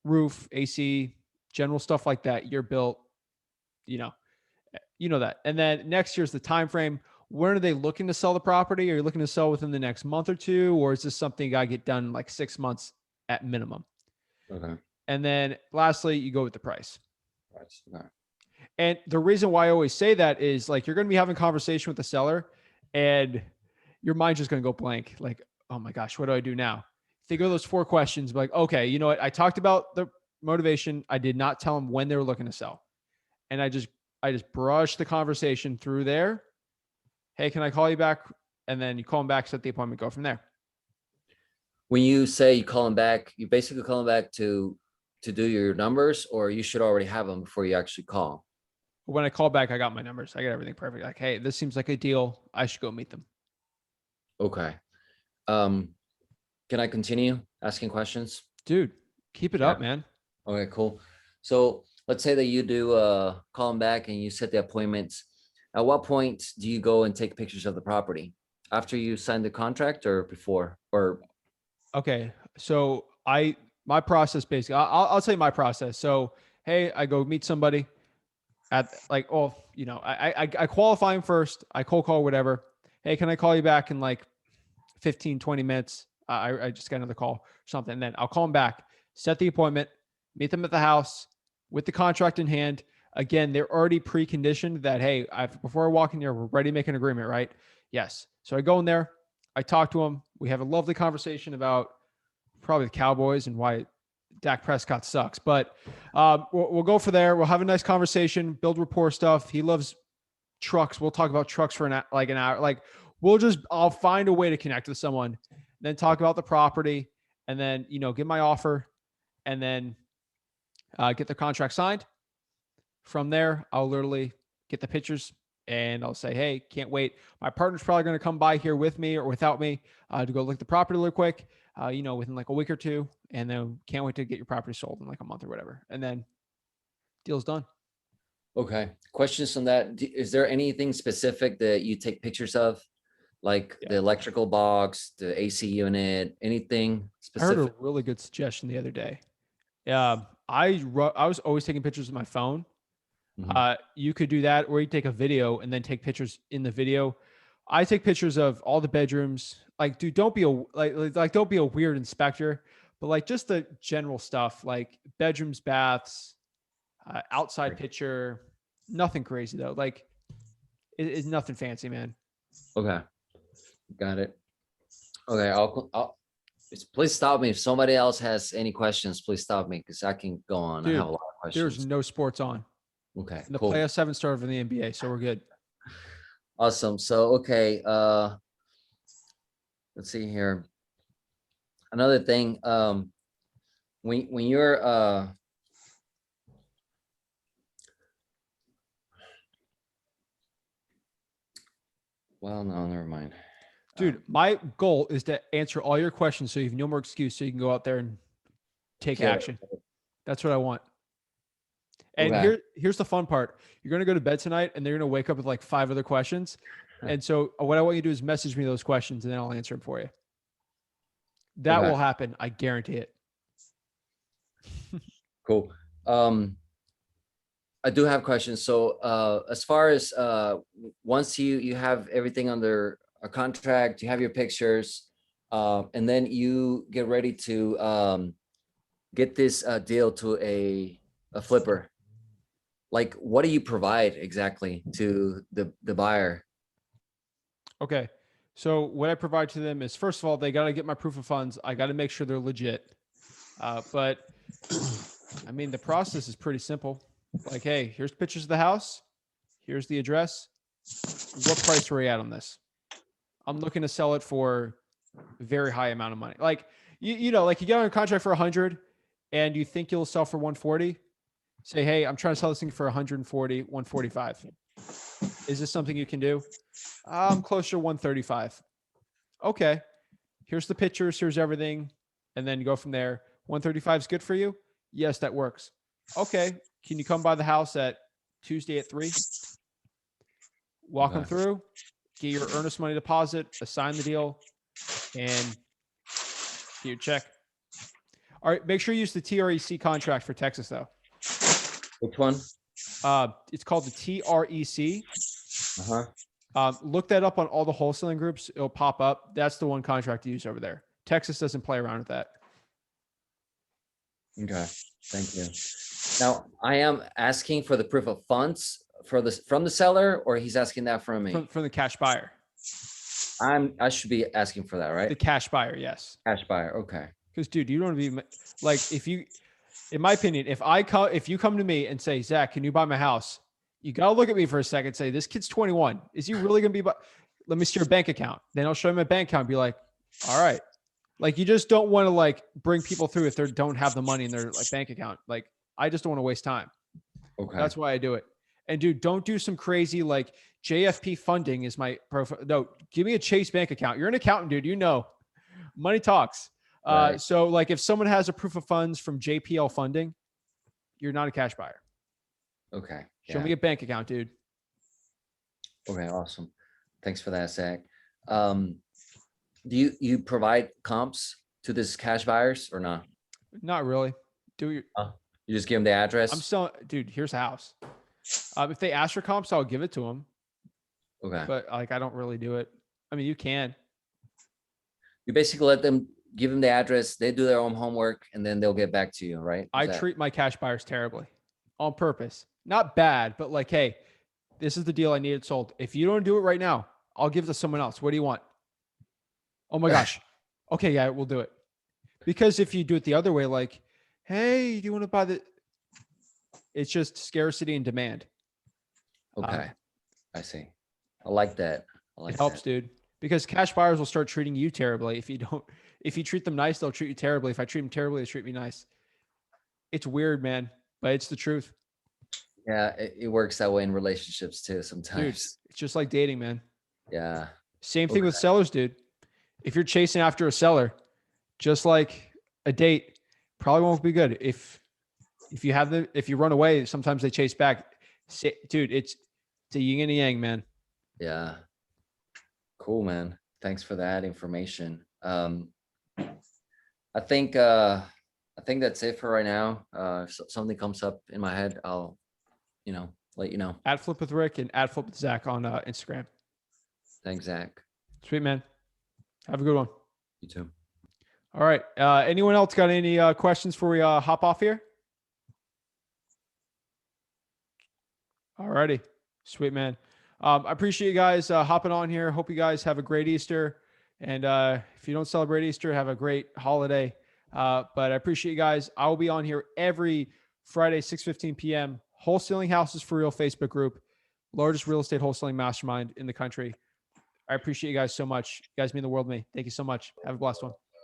roof, AC, general stuff like that. Year built, you know that. And then next year's the time frame. When are they looking to sell the property? Are you looking to sell within the next month or two, or is this something you got to get done in like 6 months at minimum? Okay. And then lastly, you go with the price. Okay. And the reason why I always say that is like you're going to be having a conversation with the seller, and your mind's just going to go blank. Like, oh my gosh, what do I do now? Think of those 4 questions. Like, okay, you know what? I talked about the motivation. I did not tell them when they were looking to sell, and I just brushed the conversation through there. Hey, can I call you back? And then you call them back, set the appointment, go from there. When you say you call them back, you basically call them back to do your numbers, or you should already have them before you actually call. When I call back, I got my numbers. I got everything perfect. Like, hey, this seems like a deal. I should go meet them. Okay. Can I continue asking questions? Dude, keep it up, man. Okay, cool. So let's say that you do call them back and you set the appointments. At what point do you go and take pictures of the property? After you sign the contract or before? Or okay, so I my process basically, I'll tell you my process. So, hey, I go meet somebody at like, oh, you know, I qualify him first. I cold call, whatever. Hey, can I call you back in like 15, 20 minutes? I just got another call or something. And then I'll call him back, set the appointment, meet them at the house with the contract in hand. Again, they're already preconditioned that, hey, before I walk in here, we're ready to make an agreement, right? Yes. So I go in there, I talk to him. We have a lovely conversation about probably the Cowboys and why Dak Prescott sucks. But we'll go for there. We'll have a nice conversation, build rapport stuff. He loves trucks. We'll talk about trucks for an hour. Like I'll find a way to connect with someone, then talk about the property, and then, you know, get my offer, and then get the contract signed. From there, I'll literally get the pictures and I'll say, hey, can't wait. My partner's probably going to come by here with me or without me to go look at the property real quick, you know, within like a week or two. And then can't wait to get your property sold in like a month or whatever. And then deal's done. Okay. Questions on that? Is there anything specific that you take pictures of? Like the electrical box, the AC unit, anything specific? I heard a really good suggestion the other day. I was always taking pictures with my phone. You could do that, or you take a video and then take pictures in the video. I take pictures of all the bedrooms. Like, dude, don't be don't be a weird inspector, but like just the general stuff, like bedrooms, baths, outside picture. Nothing crazy though. Like, it's nothing fancy, man. Okay, got it. Okay, I'll please stop me if somebody else has any questions. Please stop me because I can go on. Dude, I have a lot of questions. There's no sports on. Okay, and the cool. playoffs haven't started for the NBA, so we're good. Awesome. So, okay. Let's see here. Another thing, when you're, well, no, never mind. Dude, my goal is to answer all your questions so you have no more excuse so you can go out there and take action. That's what I want. And here's the fun part. You're going to go to bed tonight and they're going to wake up with like 5 other questions. And so what I want you to do is message me those questions and then I'll answer them for you. That will happen. I guarantee it. Cool. I do have questions. So as far as once you have everything under a contract, you have your pictures, and then you get ready to get this deal to a flipper. Like, what do you provide exactly to the buyer? Okay. So what I provide to them is, first of all, they got to get my proof of funds. I got to make sure they're legit. But I mean, the process is pretty simple. Like, hey, here's pictures of the house. Here's the address. What price are we at on this? I'm looking to sell it for a very high amount of money. Like, you know, like you get on a contract for 100 and you think you'll sell for 140. Say, hey, I'm trying to sell this thing for 140, 145. Is this something you can do? I'm closer to 135. Okay. Here's the pictures. Here's everything. And then you go from there. 135 is good for you? Yes, that works. Okay. Can you come by the house at Tuesday at 3? Walk them through, get your earnest money deposit, assign the deal, and get your check. All right. Make sure you use the TREC contract for Texas, though. Which one? It's called the TREC. Look that up on all the wholesaling groups. It'll pop up. That's the one contract to use over there. Texas doesn't play around with that. Okay, thank you. Now, I am asking for the proof of funds from the seller, or he's asking that from me? From the cash buyer. I should be asking for that, right? The cash buyer, yes. Cash buyer, okay. Because, dude, you don't want to be like, if you, in my opinion, if you come to me and say, Zach, can you buy my house? You got to look at me for a second and say, this kid's 21. Is he really going to be, let me see your bank account. Then I'll show him my bank account and be like, all right. Like, you just don't want to like bring people through if they don't have the money in their like bank account. Like, I just don't want to waste time. Okay. That's why I do it. And dude, don't do some crazy like JFP funding is my profile. No, give me a Chase bank account. You're an accountant, dude. You know, money talks. Right. So like if someone has a proof of funds from JPL funding, you're not a cash buyer. Okay. Show me a bank account, dude. Okay. Awesome. Thanks for that, Zach. Do you provide comps to this cash buyers or not? Not really. Do your. You just give them the address. I'm selling, dude. Here's a house. If they ask for comps, I'll give it to them. Okay. But like, I don't really do it. I mean, you can. You basically let them give them the address. They do their own homework, and then they'll get back to you, right? I treat my cash buyers terribly, on purpose. Not bad, but like, hey, this is the deal. I need it sold. If you don't do it right now, I'll give it to someone else. What do you want? Oh my gosh. Okay, yeah, we'll do it. Because if you do it the other way, like, hey, do you want to buy the? It's just scarcity and demand. Okay, I see. I like that. I like It helps, that. dude. Because cash buyers will start treating you terribly. If you don't, if you treat them nice, they'll treat you terribly. If I treat them terribly, they treat me nice. It's weird, man, but it's the truth. Yeah, it works that way in relationships too Dude, sometimes. it's just like dating, man. Yeah. Same thing with sellers, dude. If you're chasing after a seller, just like a date, probably won't be good. If you run away, sometimes they chase back. Dude, it's a yin and a yang, man. Yeah. Cool, man. Thanks for that information. I think that's it for right now. If something comes up in my head, I'll, let you know. At Flip with Rick and at Flip with Zach on Instagram. Thanks, Zach. Sweet, man. Have a good one. You too. All right. Anyone else got any questions before we hop off here? All righty. Sweet, man. I appreciate you guys hopping on here. Hope you guys have a great Easter. And if you don't celebrate Easter, have a great holiday. But I appreciate you guys. I will be on here every Friday, 6:15 p.m. Wholesaling Houses for Real Facebook group. Largest real estate wholesaling mastermind in the country. I appreciate you guys so much. You guys mean the world to me. Thank you so much. Have a blessed one.